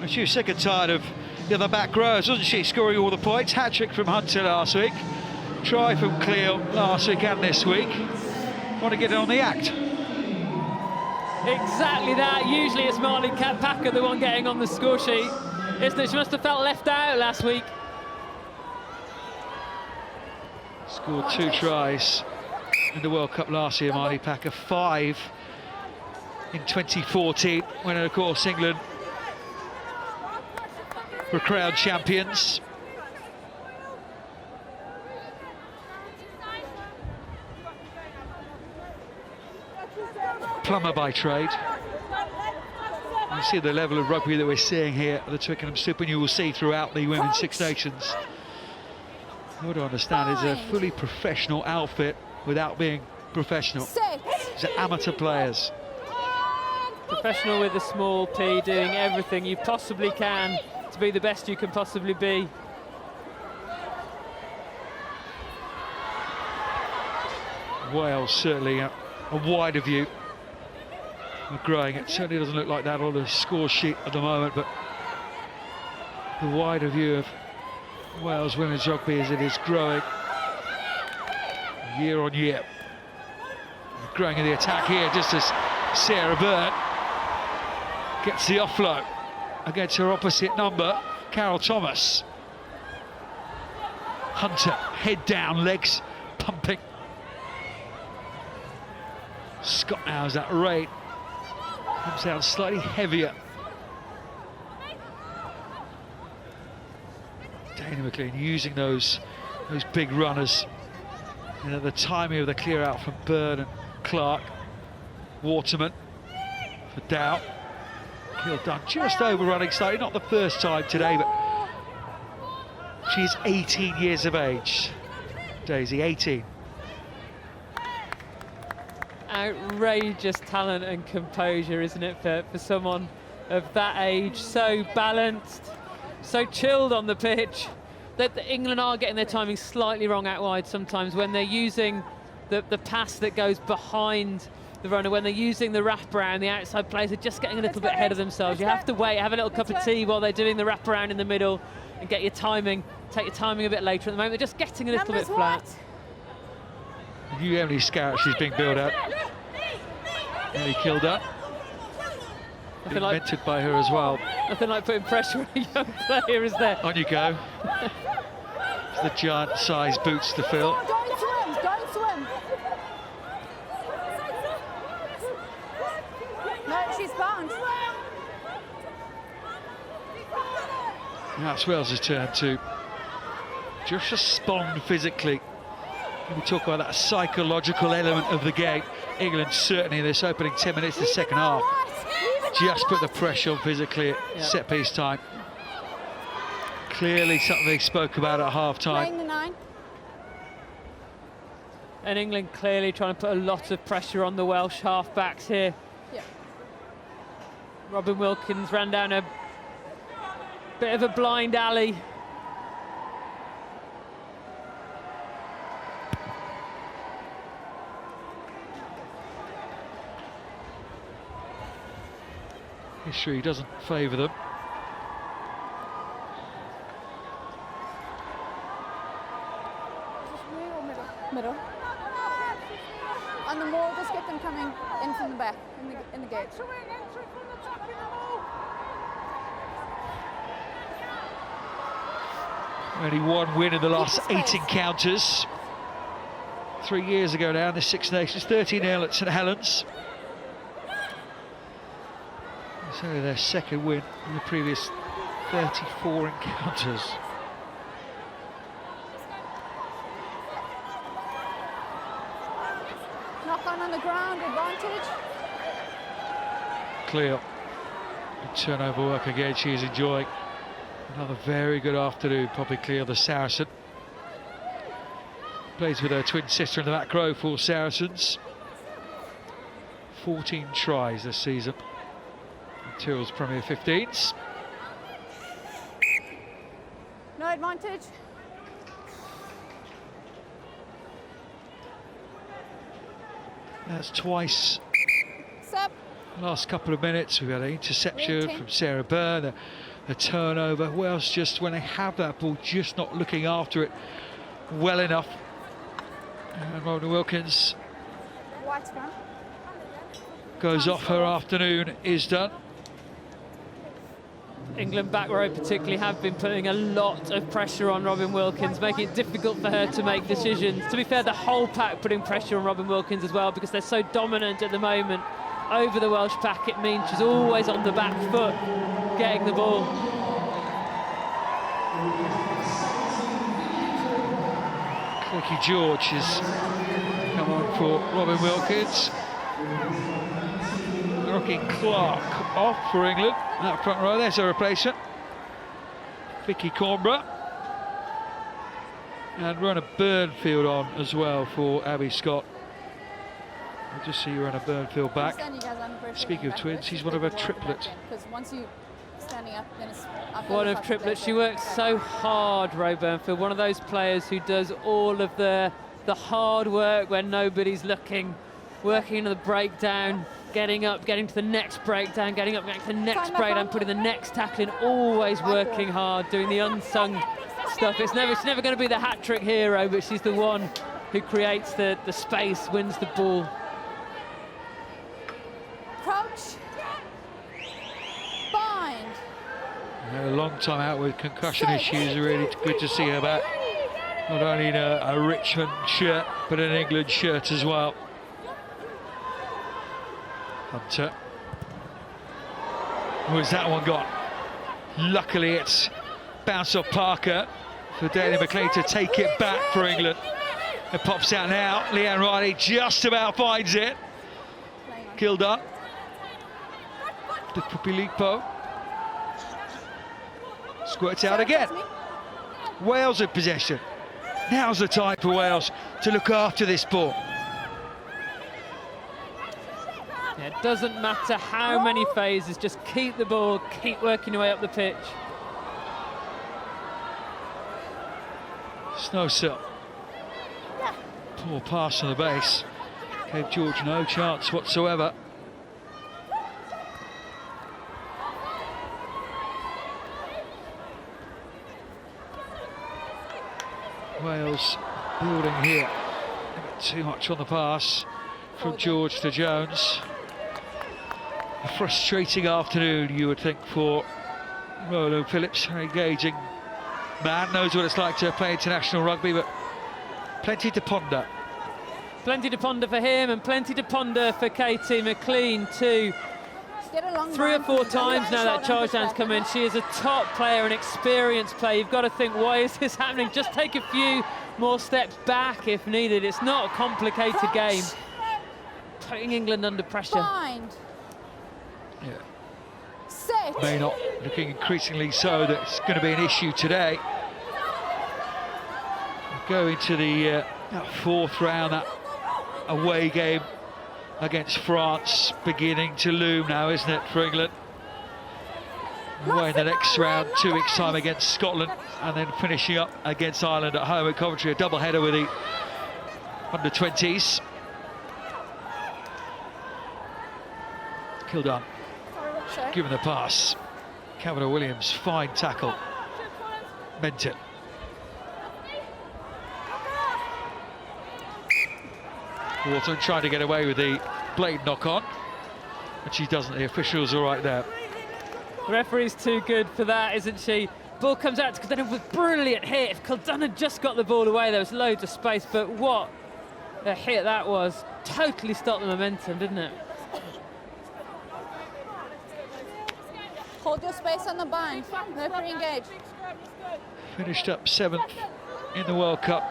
She was sick and tired of the other back rows, wasn't she? Scoring all the points. Hat-trick from Hunter last week. Try from Cleo last week and this week. Want to get it on the act. Exactly that. Usually it's Marley Packer, the one getting on the score sheet, isn't it? She must have felt left out last week. Scored 2 tries in the World Cup last year, Marley Packer. 5 in 2014, when, of course, England were crowned champions. Plumber by trade. You see the level of rugby that we're seeing here at the Twickenham Stoop, and you will see throughout the Women's Six Nations. What I understand is a fully professional outfit without being professional. These are amateur players. Professional with a small P, doing everything you possibly can to be the best you can possibly be. Wales certainly a wider view of growing. It certainly doesn't look like that on the score sheet at the moment, but the wider view of Wales women's rugby as it is growing year on year. Growing in the attack here, just as Sarah Byrne gets the offload against her opposite number, Carol Thomas. Hunter, head down, legs pumping. Scott now as that rain comes down slightly heavier. Dana McLean using those big runners. And at the timing of the clear out from Byrne and Clark. Waterman for Dow. Kill done just overrunning slightly, not the first time today, but she's 18 years of age. Daisy, 18. outrageous talent and composure, isn't it, for someone of that age? So balanced, so chilled on the pitch. That England are getting their timing slightly wrong out wide sometimes when they're using the pass that goes behind the runner, when they're using the wraparound. The outside players are just getting a little bit ahead of themselves. You have to wait, have a little cup of tea while they're doing the wraparound in the middle and get your timing, take your timing a bit later. At the moment, they're just getting a little bit flat. You how many scouts she's being built up. Nearly killed up. Been like, mentored by her as well. Nothing like putting pressure on a young player, is there? On you go. It's the giant-sized boots to fill. Don't swim, don't swim. No, she's bound. Now it's Wales' turn to just respond physically. We talk about that psychological element of the game. England certainly in this opening 10 minutes of the second half just put the pressure on physically at set piece time. Clearly something they spoke about at half time. And England clearly trying to put a lot of pressure on the Welsh half-backs here. Yeah. Robin Wilkins ran down a bit of a blind alley. History doesn't favour them. Middle. On the maul, just get them coming in from the back, in the gate. Only one win in the last 8 encounters. 3 years ago now in the Six Nations, 13-0 at St Helens. It's only their second win in the previous 34 encounters. Knock on the ground, advantage. Clear. Good turnover work again, she's enjoying. Another very good afternoon, Poppy Clear, the Saracen. Plays with her twin sister in the back row for Saracens. 14 tries this season. Tyrrell's Premier 15s. No advantage. That's twice. Sup. Last couple of minutes, we've had an interception from Sarah Byrne, a turnover. Wales just, when they have that ball, just not looking after it well enough. And Robin Wilkins goes off, her afternoon is done. England back row particularly have been putting a lot of pressure on Robin Wilkins, making it difficult for her to make decisions. To be fair, the whole pack putting pressure on Robin Wilkins as well, because they're so dominant at the moment over the Welsh pack. It means she's always on the back foot getting the ball. Clicky George has come on for Robin Wilkins. Knocking Clark off for England. That front row, there's a replacement. Vicky Cornborough. And Rona Burnfield on as well for Abby Scott. We'll just see Rona Burnfield back. Speaking of twins, he's one of her triplets. Because once you standing up, then it's up. One of triplets. She works so hard, Ro Burnfield. One of those players who does all of the hard work when nobody's looking, working into the breakdown, getting up, getting to the next breakdown, getting up, getting to the next breakdown, putting the next tackle in, always working hard, doing the unsung stuff. She's never going to be the hat-trick hero, but she's the one who creates the space, wins the ball. Crouch. Bind. A long time out with concussion issues. Really good to see her back. Not only in a Richmond shirt, but an England shirt as well. Hunter. Where's that one got? Luckily it's bounced off Parker for Daly McLean to take it back for England. It pops out now. Leanne Riley just about finds it. Kilda. De Pupilipo. Squirts out again. Wales in possession. Now's the time for Wales to look after this ball. Yeah, it doesn't matter how many phases, just keep the ball, keep working your way up the pitch. Snowsill. Poor pass on the base. Gave George no chance whatsoever. Wales building here. Too much on the pass from George to Jones. A frustrating afternoon, you would think, for Rolo Phillips. Very engaging man, knows what it's like to play international rugby, but plenty to ponder. Plenty to ponder for him, and plenty to ponder for Katie McLean too. 3 or 4 times now that charge down's come in. She is a top player, an experienced player. You've got to think, why is this happening? Just take a few more steps back if needed. It's not a complicated game. Putting England under pressure. Bind. Yeah. Set. May not, looking increasingly so, that it's going to be an issue today. Going to the that 4th round, that away game against France beginning to loom now, isn't it, for England? Away in the next round, 2 weeks' time against Scotland, and then finishing up against Ireland at home at Coventry, a double-header with the under-20s. Kildare given the pass. Kavanagh Williams, fine tackle. Meant it. Wharton trying to get away with the blade knock-on, but she doesn't. The official's all right there. The referee's too good for that, isn't she? Ball comes out to Kildare with brilliant hit. If Kildare had just got the ball away, there was loads of space, but what a hit that was. Totally stopped the momentum, didn't it? Hold your space on the bind. No pre-engage. Finished up 7th in the World Cup.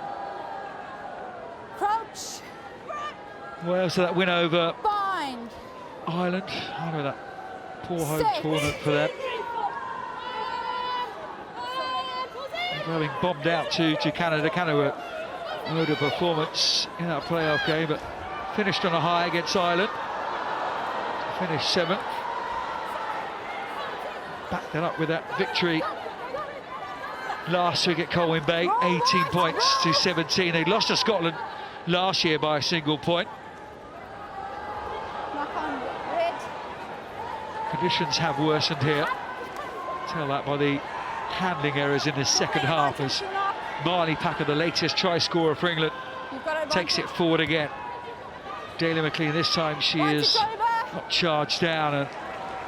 Crouch. Wales to that win over Bind. Ireland. I know that poor home tournament for them. Having bombed out to Canada. Canada owed a performance in that playoff game, but finished on a high against Ireland. Finished 7th. Backed that up with that victory last week at Colwyn Bay, 18 points to 17. They lost to Scotland last year by a single point. Knock on red. Conditions have worsened here. Tell that by the handling errors in the second half, as Marley Packer, the latest try scorer for England, takes it forward again. Daly McLean, this time she is not charged down and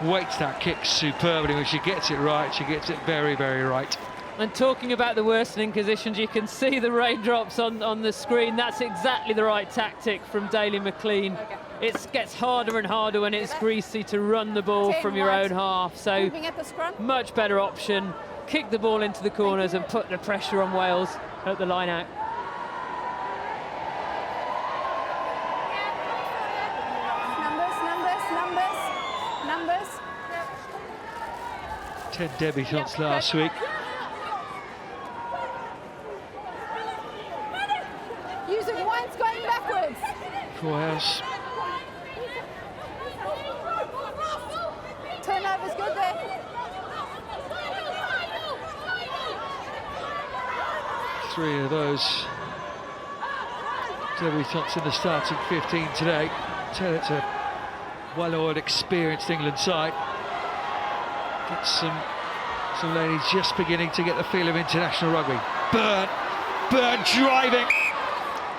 waits that kick superbly. When she gets it right, she gets it very, very right. And talking about the worsening conditions, you can see the raindrops on the screen. That's exactly the right tactic from Daly McLean. It gets harder and harder when it's greasy to run the ball from your own half. So much better option. Kick the ball into the corners and put the pressure on Wales at the line out. Numbers. 10 debutants last week. Use it once, going backwards. For Wales. Turnover's good there. Three of those debutants in the starting 15 today. Tell it's a well-oiled, experienced England side. Get some ladies just beginning to get the feel of international rugby. Byrne driving.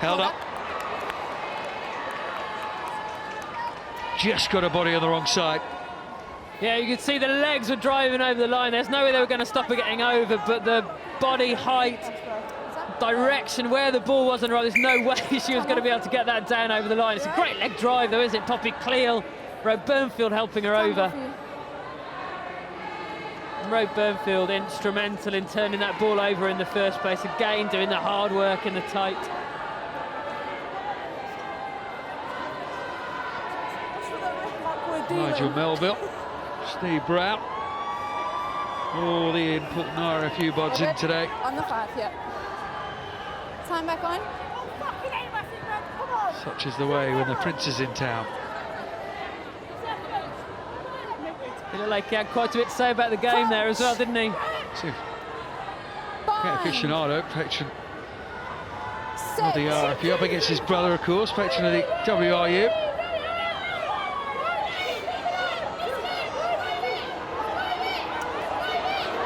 Held up. Just got a body on the wrong side. Yeah, you could see the legs were driving over the line. There's no way they were going to stop her getting over, but the body height, direction, where the ball wasn't right, there's no way she was going to be able to get that down over the line. It's a great leg drive though, isn't it? Poppy Cleal, Roe Burnfield helping her over. Roe Burnfield instrumental in turning that ball over in the first place. Again, doing the hard work in the tight. Nigel Melville, Steve Brown. All the important RFU bods in today. On the 5, yeah. Time back on. Such is the way when the Prince is in town. He looked like he had quite a bit to say about the game there as well, didn't he? Aficionado, patron of the RFU, up against his brother, of course, patron of the WRU.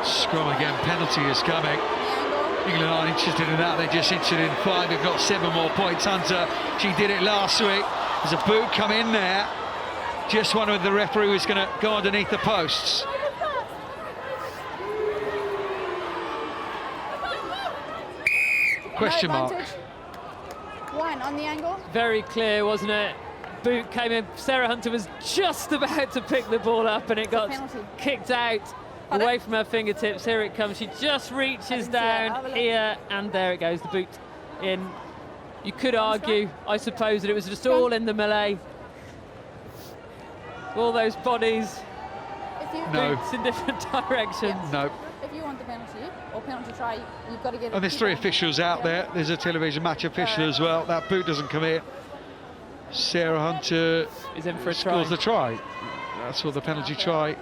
Scrum again, penalty is coming. England aren't interested in that, they're just interested in 5. They've got 7 more points. Hunter, she did it last week. There's a boot come in there. Just wondering if the referee was going to go underneath the posts. Question mark. One on the angle. Very clear, wasn't it? Boot came in. Sarah Hunter was just about to pick the ball up and it got kicked out away from her fingertips. Here it comes. She just reaches down here and there it goes. The boot in. You could argue, I suppose, that it was just all in the melee. All those bodies, boots in different directions. No. If you want the penalty or penalty try, you've got to get it. And there's 3 officials out there. There's a television match official as well. That boot doesn't come in. Sarah Hunter is in for a scores the try. That's what the penalty try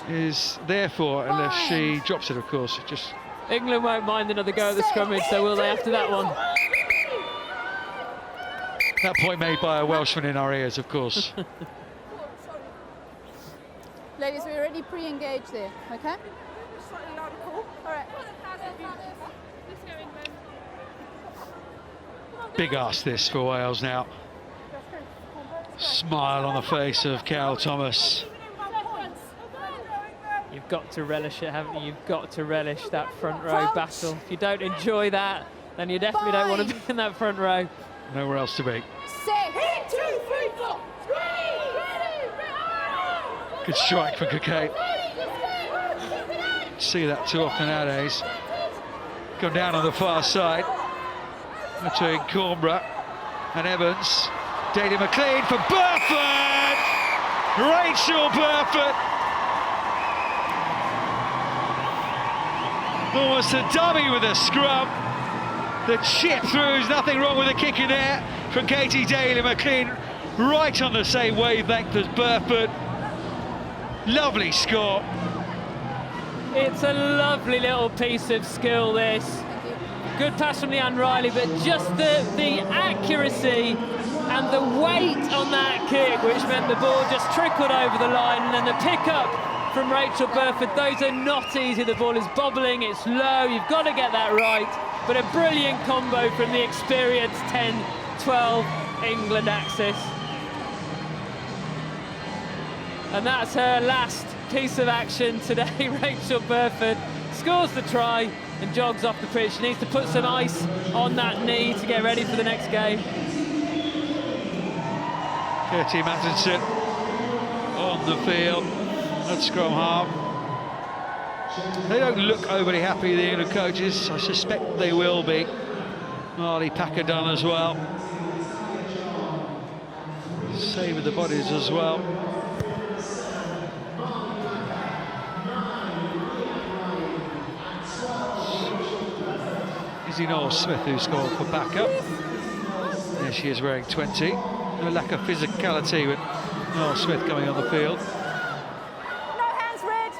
is there for, unless she drops it, of course. Just England won't mind another go at the scrummage, so will they after that one? That point made by a Welshman in our ears, of course. Ladies, we're already pre-engaged there, okay? All right. Big ask this for Wales now. Smile on the face of Carol Thomas. You've got to relish it, haven't you? You've got to relish that front row battle. If you don't enjoy that, then you definitely don't want to be in that front row. Nowhere else to be. 6, 2, 3, 4. Good strike for Coquet. See that too often nowadays. Come down on the far side between Cornborough and Evans. Daly McLean for Burford! Rachel Burford! Almost a dummy with a scrum. The chip through, nothing wrong with the kick in there from Katie Daly McLean, right on the same wavelength as Burford. Lovely score. It's a lovely little piece of skill, this. Good pass from Leanne Riley, but just the accuracy and the weight on that kick, which meant the ball just trickled over the line, and then the pickup from Rachel Burford. Those are not easy. The ball is bobbling, it's low, you've got to get that right. But a brilliant combo from the experienced 10-12 England axis. And that's her last piece of action today. Rachel Burford scores the try and jogs off the pitch. She needs to put some ice on that knee to get ready for the next game. Katie Mattinson on the field at scrum half. They don't look overly happy, the England coaches. I suspect they will be. Marley Packer done as well. Same with the bodies as well. Izzy Knowles-Smith, who scored for backup. There she is wearing 20. No lack of physicality with Knowles-Smith coming on the field. No hands, red.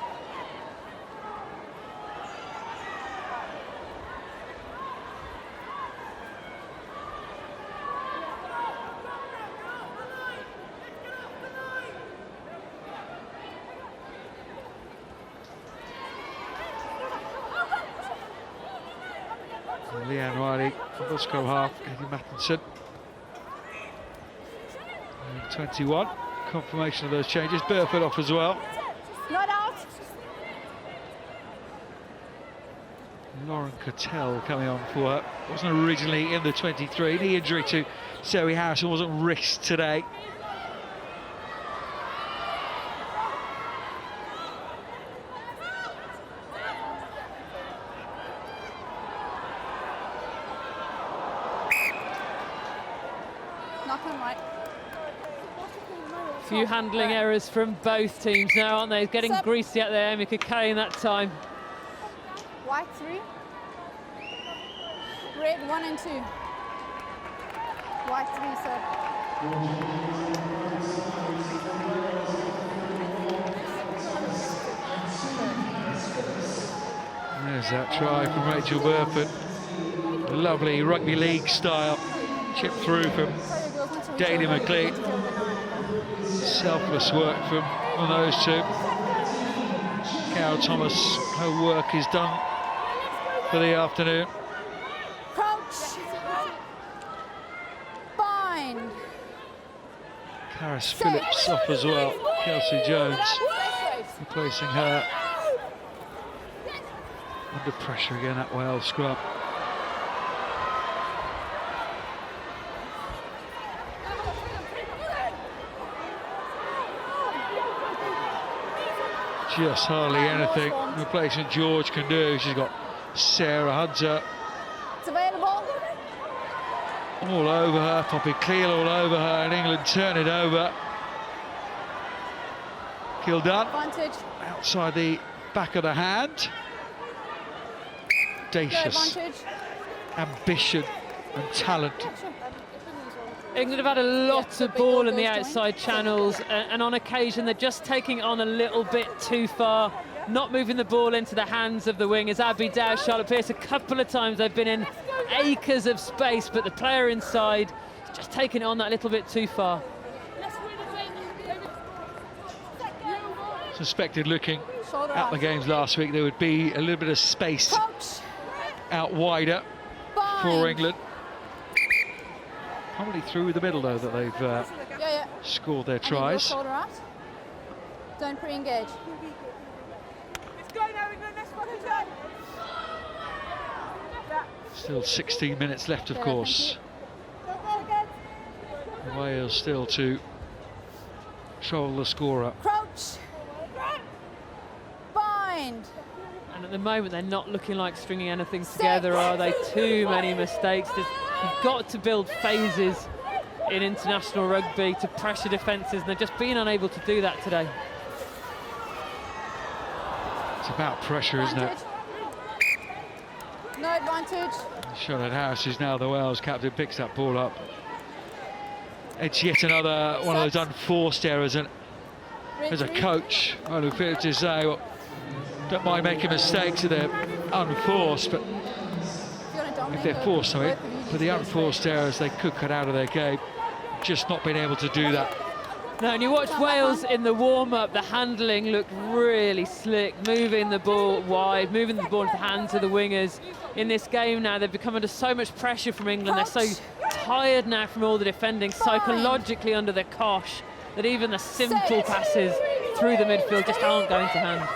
Leanne Riley, the scrum half, Katie Mattinson. 21, confirmation of those changes. Burford off as well. Not out. Lauren Cattell coming on for her. Wasn't originally in the 23. Knee injury to Zoe Harrison, wasn't risked today. Nothing right. Few handling errors from both teams now, aren't they? Getting greasy out there, Amy Coquet in that time. White 3. Red 1 and 2. White 3, sir. There's that try from Rachel Burford. Lovely rugby league style chip through from Daly McLean. Selfless work from those two. Carol Thomas, her work is done for the afternoon. Crouch. Bind. Karis Phillips off as well. Kelsey Jones replacing her. Under pressure again at Wales scrum. Just hardly anything replacing George can do. She's got Sarah Hunter It's available. all over her, Poppy Cleal all over her, and England turn it over. Kildan Advantage. outside the back of the hand. Audacious Advantage. ambition and talent. England have had a lot of ball in the outside channels, and on occasion they're just taking it on a little bit too far, not moving the ball into the hands of the wingers. Abby Dow, Charlotte Pearce, a couple of times they've been in acres of space, but the player inside is just taking it on that little bit too far. Suspected looking Shoulder at the out. games last week there would be a little bit of space Crouch. out wider Bind. for England. Probably through the middle though that they've Yeah. scored their And then your tries. shoulder out. Don't pre-engage. Still 16 minutes left, of Yeah, course. Wales still to control the scorer. Crouch. Bind. And at the moment they're not looking like stringing anything together, are they? Too many mistakes. You've got to build phases in international rugby to pressure defences, and they've just been unable to do that today. It's about pressure, isn't it? Advantage. No advantage. Charlotte Harris, who's now the Wales captain, picks that ball up. It's yet another one of those unforced errors, and as a Retreat. coach, I would feel to say, well, don't mind making mistakes if they're unforced, but If you wanna if dominate they're both- forced, I mean, both of you for just the go unforced straight. errors they could cut out of their game, just not being able to do that. No, and you watch Wales in the warm-up, the handling looked really slick, moving the ball wide, moving the ball into the hands of the wingers. In this game now, they've become under so much pressure from England. They're so tired now from all the defending, psychologically under the cosh, that even the simple passes through the midfield just aren't going to hand.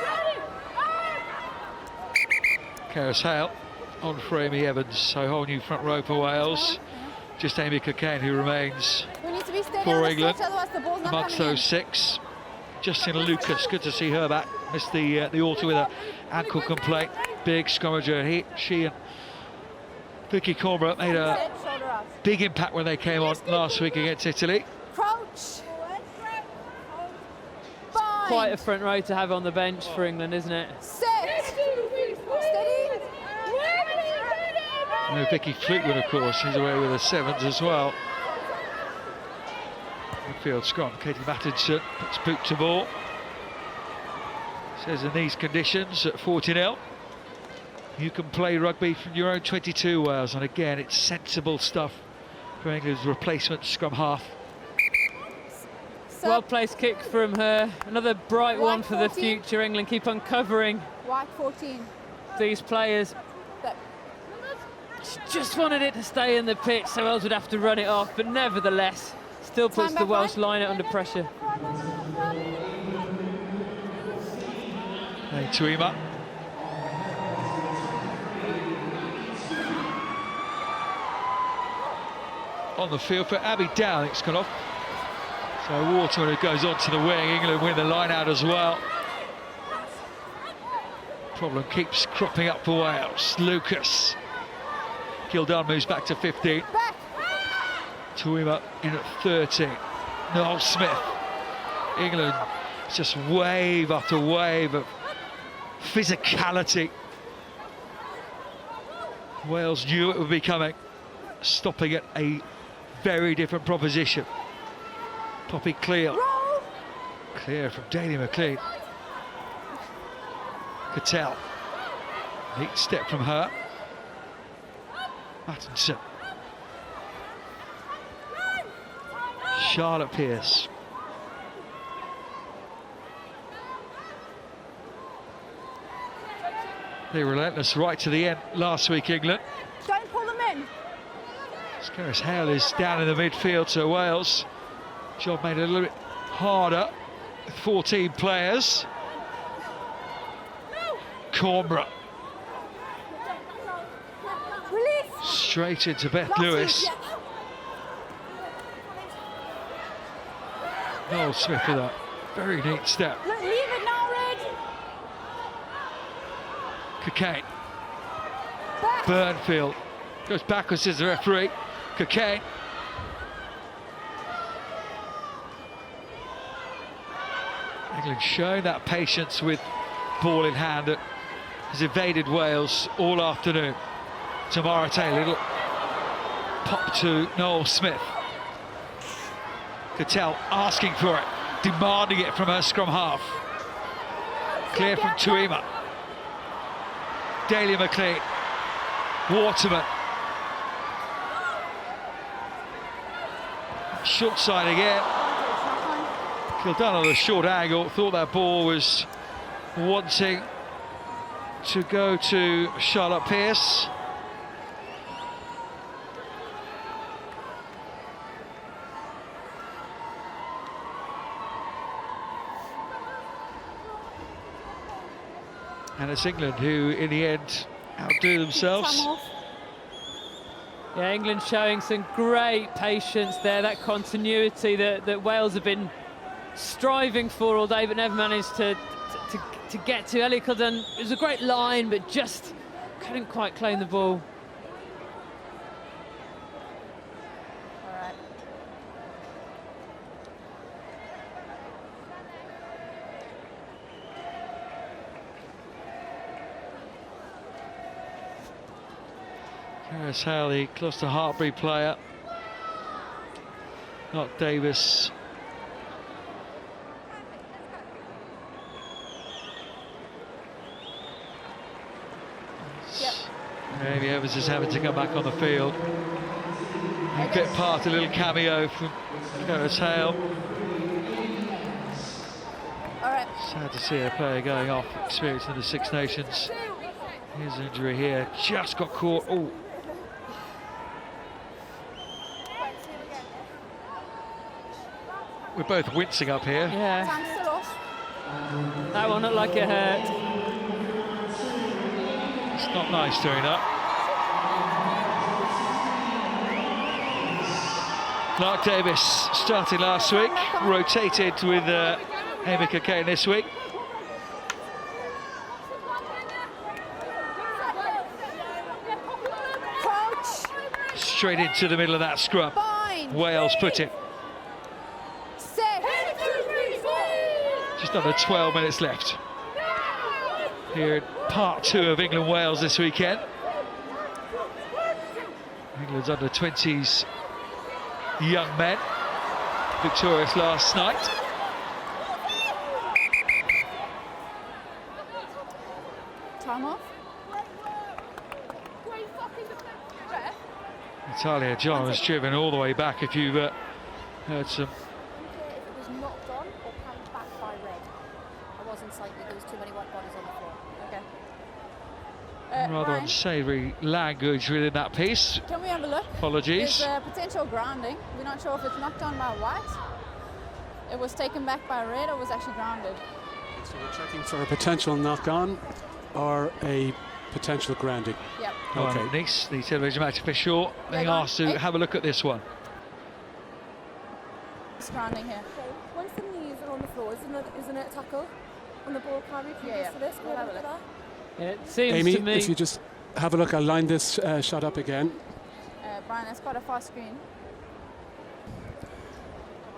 Karis Hale on for Amy Evans, so a whole new front row for Wales. Just Amy Cockayne who remains We need to be steady for on the England stretch, otherwise the ball's not amongst coming in. those six. Justin Lucas, good to see her back. Missed the altar with an ankle complaint. Big scrummager. She and Vicky Corbett made a Sit, shoulder out. big impact when they came on last week against Italy. Crouch. Bind. Quite a front row to have on the bench for England, isn't it? Sit. Steady. And Vicky Fleetwood, of course, she's away with the sevens as well. Midfield scrum, Katie Mattinson puts boot to ball. Says in these conditions at 40-0, you can play rugby from your own 22, Wales. And again, it's sensible stuff for England's replacement scrum half. Sit. Well-placed kick from her. Another bright one White for the 14. future. England keep on covering White 14. these players. Step. She just wanted it to stay in the pitch, so Wales would have to run it off, but nevertheless, still puts Time the back Welsh line. liner under pressure. Hey, Tuima. On the field for Abby Dow, it's gone off. So Waterman, who goes on to the wing, England win the line out as well. Problem keeps cropping up for Wales. Lucas. Kildan moves back to 15. Back. Tuima in at 13. Noel Smith. England, it's just wave after wave of physicality. Wales knew it would be coming, stopping at a very different proposition. Poppy Cleal. Roll. Clear from Daly McLean. Cattell. Neat step from her. Mattinson. Charlotte Pierce. They were relentless right to the end last week, England. Don't pull them in. Scaris Hale is down in the midfield, so Wales job made it a little bit harder with 14 players. Coimbra Release. straight into Beth Lewis. Noel Smith with a very neat step. Look, leave it now, Red. Cockayne. Back. Burnfield goes backwards as the referee. Cockayne. England showing that patience with ball in hand that has evaded Wales all afternoon. Tamara Taylor, little pop to Noel Smith. Cattell asking for it, demanding it from her scrum half. Clear from Tuima. Daly McLean. Waterman. Short side again. Kildare on a short angle, thought that ball was wanting to go to Charlotte Pierce. And it's England who, in the end, outdo themselves. Yeah, England showing some great patience there, that continuity that Wales have been striving for all day, but never managed to get to. Ellie Kildare, it was a great line, but just couldn't quite claim the ball. All right. Karis Hale, the Gloucester Hartbury player. Not Davis. Yep. Amy Evans is having to come back on the field. A bit part, a little cameo from Karis Hale. All right. Sad to see a player going off, experience in the Six Nations. Here's an injury here, just got caught. Oh. We're both wincing up here. Yeah, Time's still off. that one looked like it hurt. It's not nice doing that. Clark Davis started last week, rotated with Amy Cockayne this week. Coach. Straight into the middle of that scrum. Fine. Wales put it. Set. Just under 12 minutes left. Here in part 2 of England-Wales this weekend. England's under 20s young men, victorious last night. Time off. Natalia John was driven all the way back. If you've heard some If it was knocked on or carried back by red. I wasn't sighted, there was too many white bodies on the floor. Okay. rather Ryan, unsavoury language within that piece. can we have a look? Apologies. There's potential grounding. We're not sure if it's knocked on by white. It was taken back by red or was actually grounded. So we're checking for a potential knock-on or a potential grounding. Yep. Okay. Nice, the television match official, being go on. asked to Hey. have a look at this one. It's grounding here. Once the knees are on the floor, isn't it a tackle on the ball carry previous to this? We'll have a look. It seems Amy, to me. if you just have a look, I'll line this shot up again. Brian, that's quite a fast screen.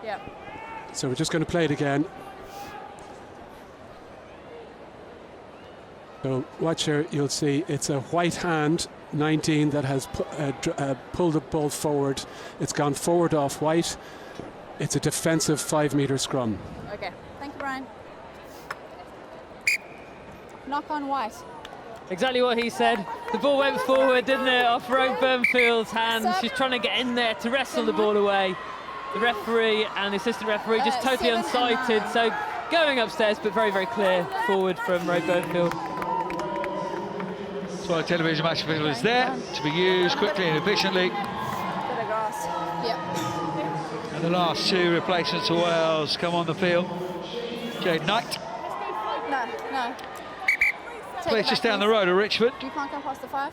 Yep. So we're just going to play it again. So watch here, you'll see it's a white hand, 19, that has pulled the ball forward. It's gone forward off white. It's a defensive 5-metre scrum. Okay. Thank you, Brian. Knock on white. Exactly what he said. The ball went forward, didn't it, off Rogue Burnfield's hands. She's trying to get in there to wrestle the ball away. The referee and the assistant referee just totally unsighted, so going upstairs, but very, very clear forward from Rogue Burnfield. So the television match field is there to be used quickly and efficiently. Bit of grass. Yep. And the last two replacements for Wales come on the field. Jade Knight. No. Plays just down the road of Richmond. You can't come past the 5.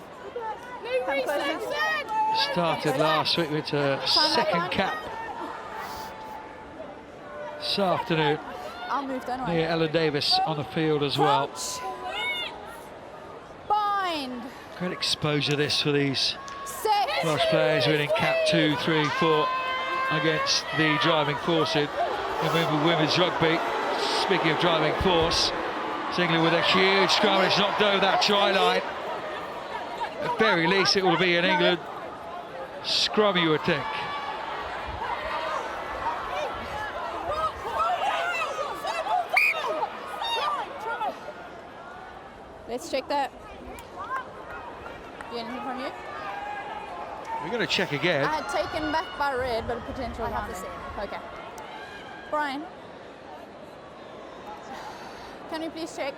Started last week with a second cap. This afternoon, I'll move, don't I? near Ellen Davis on the field as well. Bind. Great exposure this for these Set. Welsh players winning cap 2, 3, 4 against the driving force in women's rugby. Speaking of driving force, it's England with a huge scrum. It's knocked over that try line. At very least it will be an England scrum, you would think. Let's check that. Anything from you? We're going to check again. I had taken back by red, but a potential I have the grounding. same. Okay. Brian, can you please check?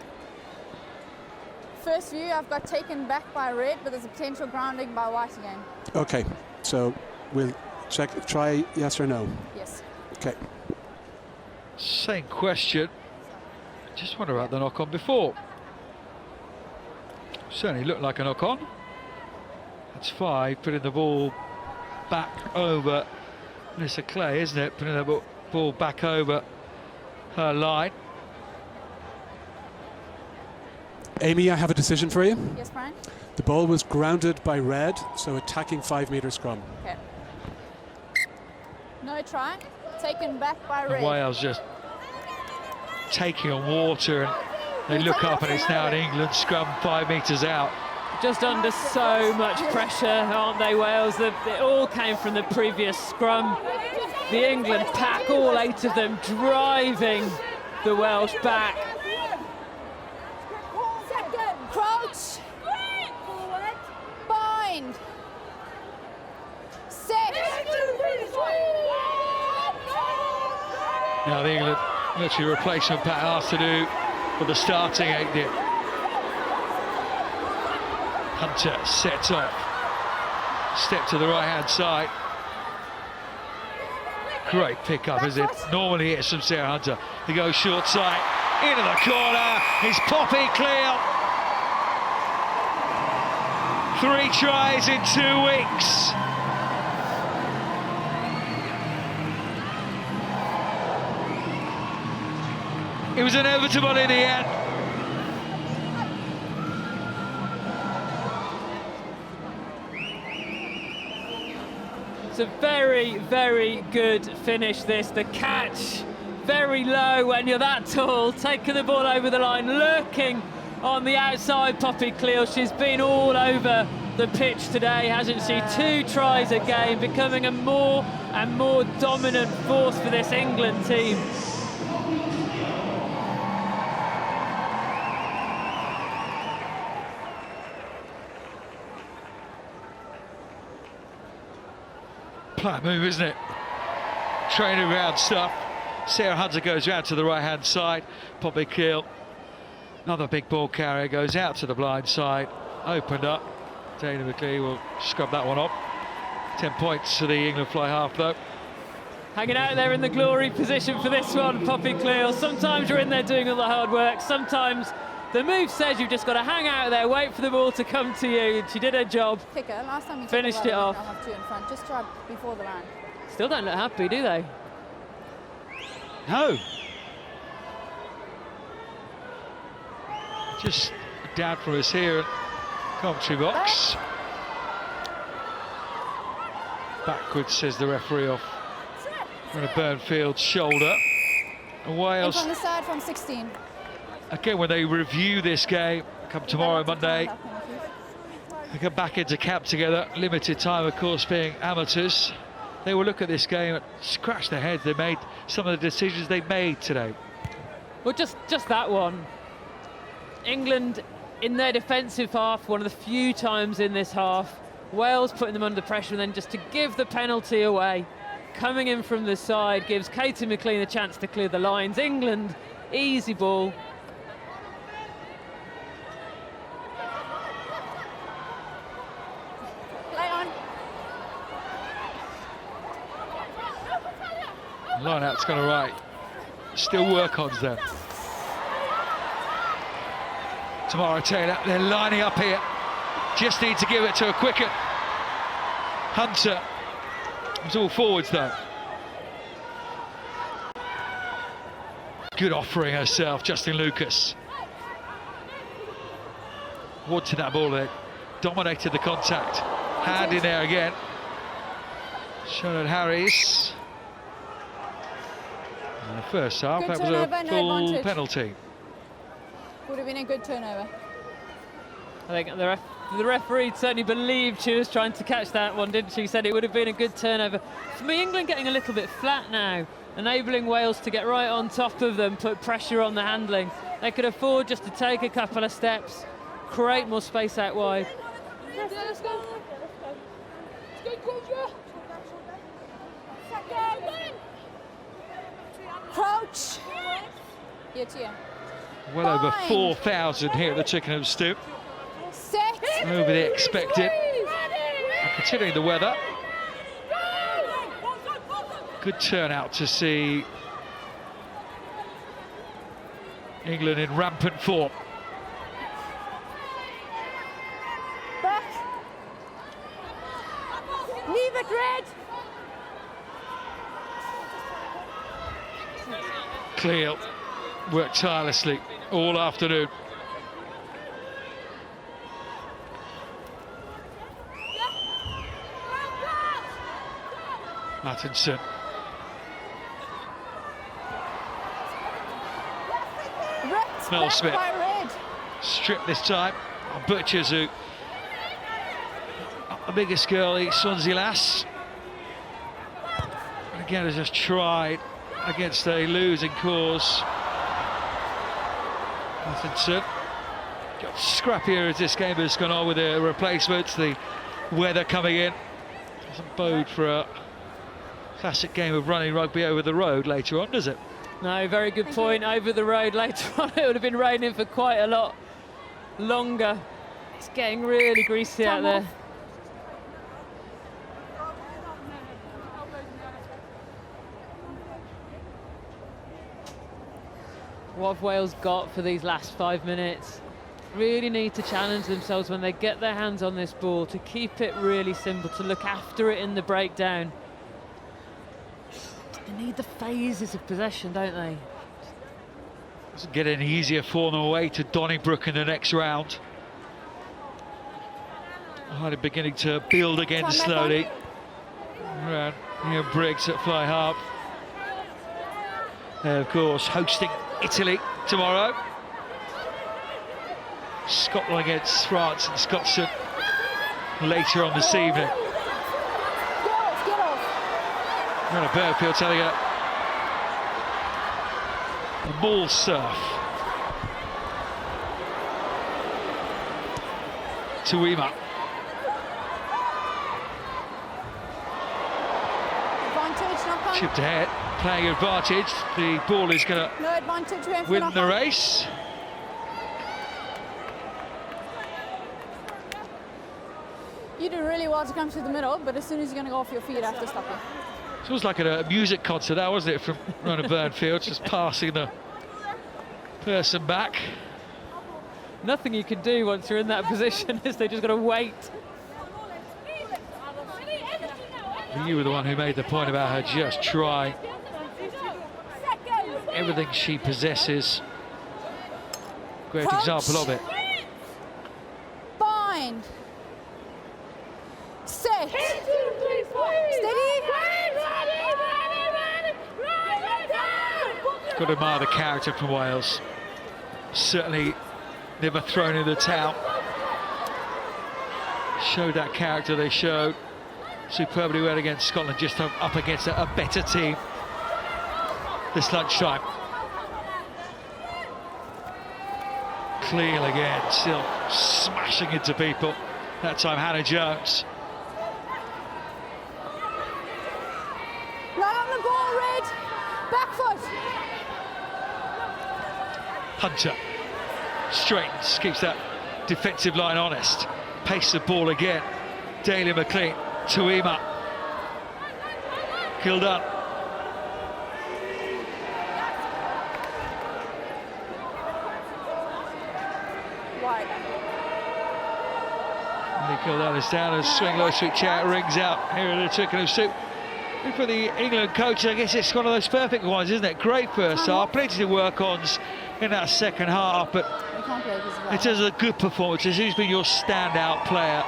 First view, I've got taken back by red, but there's a potential grounding by white again. Okay, so we'll check, try yes or no. Yes. Okay. Same question. Just wonder about the knock-on before. Certainly looked like a knock-on. That's 5, putting the ball back over Melissa Clay, isn't it? Putting the ball back over her line. Amy, I have a decision for you. Yes, Brian? The ball was grounded by red, so attacking 5-metre scrum. Okay. No try. Taken back by And red. Wales just taking on water, and they look up and it's now an England scrum 5 metres out. Just under so much pressure, aren't they, Wales? It all came from the previous scrum. The England pack, all 8 of them, driving the Welsh back. Crouch. Bind. Set. Now the England military replacement pack asked to do for the starting 8 did. Hunter sets off. Step to the right-hand side. Great pick-up, is it? Normally it's from Sarah Hunter. He goes short side, into the corner. He's Poppy clear. 3 tries in 2 weeks. It was inevitable in the end. It's a very, very good finish, this. The catch, very low when you're that tall, taking the ball over the line, lurking on the outside, Poppy Cleal. She's been all over the pitch today, hasn't she? 2 tries a game, becoming a more and more dominant force for this England team. Player move, isn't it? Training round stuff. Sarah Hunter goes round to the right-hand side. Poppy Cleal, another big ball carrier, goes out to the blind side. Opened up. Dana McLean will scrub that one up. 10 points to the England fly half, though. Hanging out there in the glory position for this one, Poppy Cleal. Sometimes you're in there doing all the hard work. Sometimes the move says you've just got to hang out there, wait for the ball to come to you. She did her job. Kicker. Last time we Finished it off. I'll have 2 in front. Just try before the line. Still don't look happy, do they? No. Just down from us here at commentary box. Backwards, says the referee, off on a Burnfield's shoulder. And In Wales, from the side from 16. again, when they review this game, come tomorrow, Monday, they come back into camp together. Limited time, of course, being amateurs. They will look at this game and scratch their heads. They made some of the decisions they made today. Well, just that one. England in their defensive half, one of the few times in this half, Wales putting them under pressure, and then just to give the penalty away, coming in from the side, gives Katie McLean a chance to clear the lines. England, easy ball. Play on. Line out's gone all right. Still work-ons there. Tamara Taylor, they're lining up here. Just need to give it to a quicker Hunter. It's all forwards though. Good offering herself, Justin Lucas. Wanted that ball there. Dominated the contact. Hand in there again. Charlotte Harris. In the first half, Good that was turnover, a no full advantage. penalty. Would have been a good turnover. I think the referee certainly believed she was trying to catch that one, didn't she? Said it would have been a good turnover. For me, England getting a little bit flat now, enabling Wales to get right on top of them, put pressure on the handling. They could afford just to take a couple of steps, create more space out wide. Let's go. Crouch. Here to you. Well over Fine. 4,000 here at the Twickenham Stoop. Set. Over the expected. And considering the weather, good turnout to see England in rampant form. Back. Leave it red. Cleo worked tirelessly all afternoon. Atkinson. Mel Smith. By red. Stripped this time on Butchers, who the biggest girl, the Swansea lass. And again, has just tried against a losing cause. Atkinson. Got scrappier as this game has gone on with the replacements, the weather coming in. Doesn't bode for a classic game of running rugby over the road later on, does it? No, very good point. Over the road later on, it would have been raining for quite a lot longer. It's getting really greasy out there. What have Wales got for these last 5 minutes? Really need to challenge themselves when they get their hands on this ball, to keep it really simple, to look after it in the breakdown. They need the phases of possession, don't they? Doesn't get any easier for them away to Donnybrook in the next round. Hardy beginning to build again slowly. Around here, Briggs at fly half. They're, of course, hosting Italy tomorrow. Scotland against France and Scotland later on this evening. Get off. Ronna Burfield telling her a ball surf to Ema. Advantage, not punt. Chipped ahead, playing advantage. The ball is going to No advantage. We win the race. You do really well to come to the middle, but as soon as you're going to go off your feet, I have to stop you. It was like a music concert, that wasn't it, from Ronna Burfield, just passing the person back. Nothing you can do once you're in that position is they just got to wait. You were the one who made the point about her just trying. Everything she possesses. Great Coach. example of it. Bind. Set. Steady. Got to admire the character from Wales. Certainly never thrown in the towel. Showed that character they showed. Superbly well against Scotland, just up against a better team this lunchtime. McLean again, still smashing into people. That time Hannah Jones. Lie on the ball, Red. Back foot. Hunter straightens, keeps that defensive line honest. Pace the ball again. Daly McLean, Tuima. Kildare. Wide. Kildare is down and swing low street chat rings out here in the Twickenham Stoop. And for the England coach, I guess it's one of those perfect ones, isn't it? Great first half, plenty to work on in that second half, but in terms of the good performances, who's been your standout player?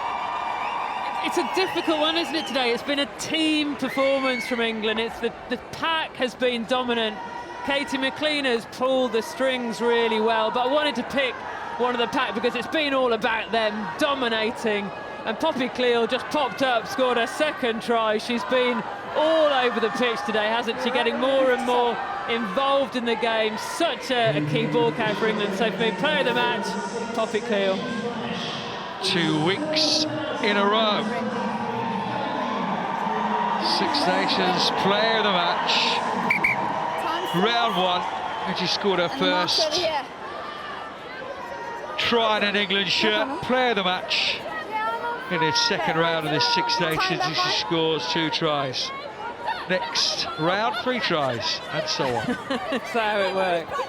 It's a difficult one, isn't it, today? It's been a team performance from England. It's the pack has been dominant. Katie McLean has pulled the strings really well, but I wanted to pick one of the pack because it's been all about them dominating. And Poppy Cleal just popped up, scored her second try. She's been all over the pitch today, hasn't she? Getting more and more involved in the game. Such a key ball carrier for England. So for me, player of the match, Poppy Cleal. 2 weeks in a row. Six Nations player of the match. Round 1, and she scored her first try in an England shirt. Player of the match in its second round of this Six Nations, and she scores 2 tries. Next round, 3 tries, and so on. That's how it works.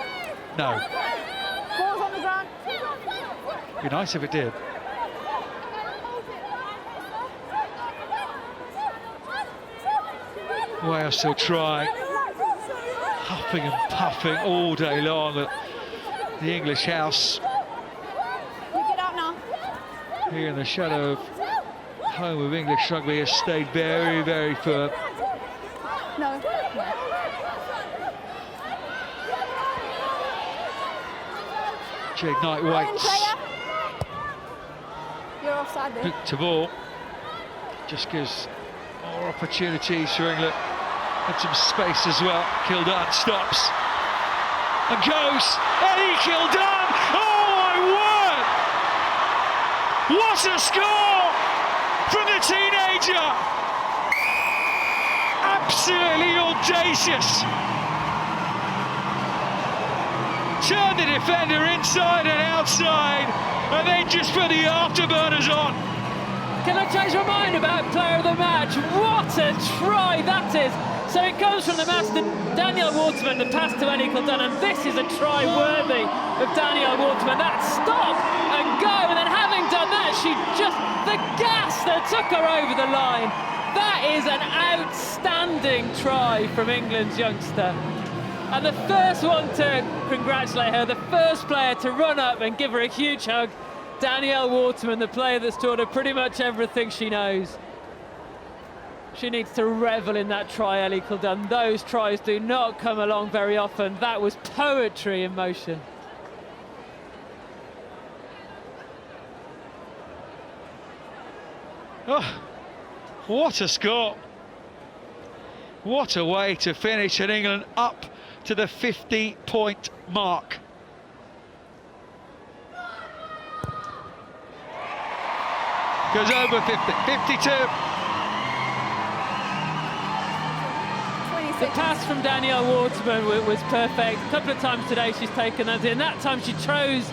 No. Balls on the ground. Be nice if it did. Wales still trying, huffing and puffing all day long at the English house. Get out now. Here in the shadow of home of English rugby has stayed very, very firm. No. Jade Knight waits. You're offside there. Hook to ball. Just gives more opportunities for England. And some space as well. Kildare stops. And goes. Eddie Kildare! Oh my word! What a score from the teenager! Absolutely audacious. Turn the defender inside and outside, and then just put the afterburners on. Can I change my mind about player of the match? What a try that is! So it comes from the master Danielle Waterman, the pass to Ellie Kildare, and this is a try worthy of Danielle Waterman. That stop and go, and then having done that, she just, the gas that took her over the line. That is an outstanding try from England's youngster. And the first one to congratulate her, the first player to run up and give her a huge hug, Danielle Waterman, the player that's taught her pretty much everything she knows. She needs to revel in that try, Ellie Kildare. Those tries do not come along very often. That was poetry in motion. Oh, what a score. What a way to finish, and England up to the 50-point mark. Goes over 50, 52. The pass from Danielle Waterman was perfect. A couple of times today she's taken that in. That time she chose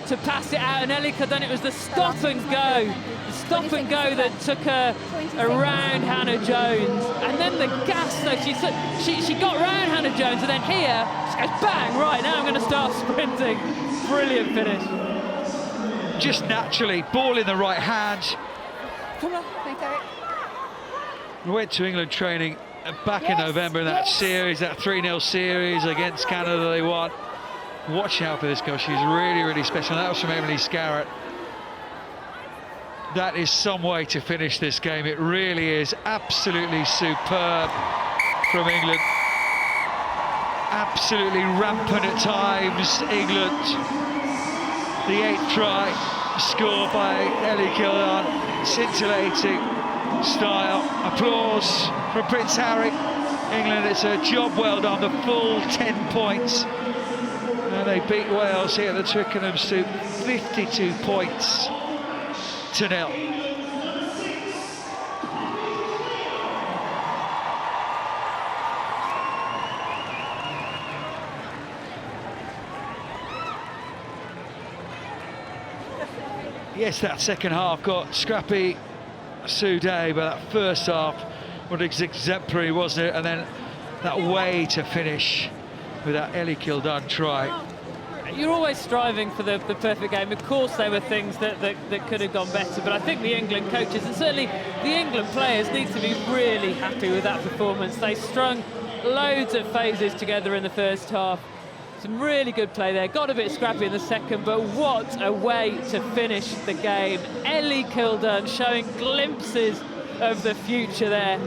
to pass it out, and Ellie Kildare, it was the stop and go. The stop and go that took her around Hannah Jones. And then the gas, though, she got around Hannah Jones, and then here, she goes bang, right, now I'm going to start sprinting. Brilliant finish. Just naturally, ball in the right hand. Come on. Thanks, Eric. We went to England training back in November in that series, that 3-0 series against Canada they won. Watch out for this girl, she's really, really special. That was from Emily Scarrett. That is some way to finish this game. It really is absolutely superb from England. Absolutely rampant at times, England. The 8th try scored by Ellie Kildare. Scintillating style. Applause from Prince Harry. England, it's a job well done, the full 10 points. And they beat Wales here at the Twickenham Stoop, 52 points to 0. Yes, that second half got Scrappy Day, but that first half was exemplary, wasn't it? And then that way to finish with that Ellie Kildun try. You're always striving for the perfect game. Of course, there were things that could have gone better, but I think the England coaches and certainly the England players need to be really happy with that performance. They strung loads of phases together in the first half. Some really good play there. Got a bit scrappy in the second, but what a way to finish the game. Ellie Kildun showing glimpses of the future there.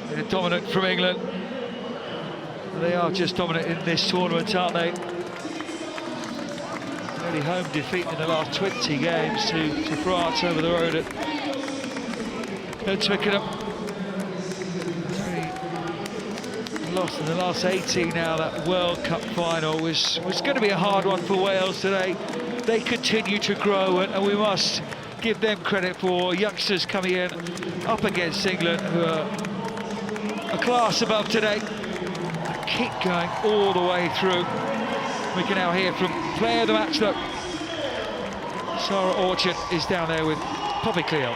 They're dominant from England. They are just dominant in this tournament, aren't they? Only home defeat in the last 20 games to France over the road at Twickenham. Lost in the last 18 now. That World Cup final was going to be a hard one for Wales today. They continue to grow, and we must give them credit for youngsters coming in up against England who are a class above today. Keep going all the way through. We can now hear from player of the match, though. Sarah Orchard is down there with Poppy Cleo.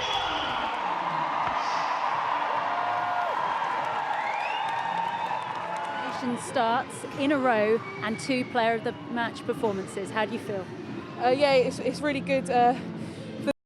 Starts in a row and 2 player of the match performances. How do you feel? Yeah, it's really good.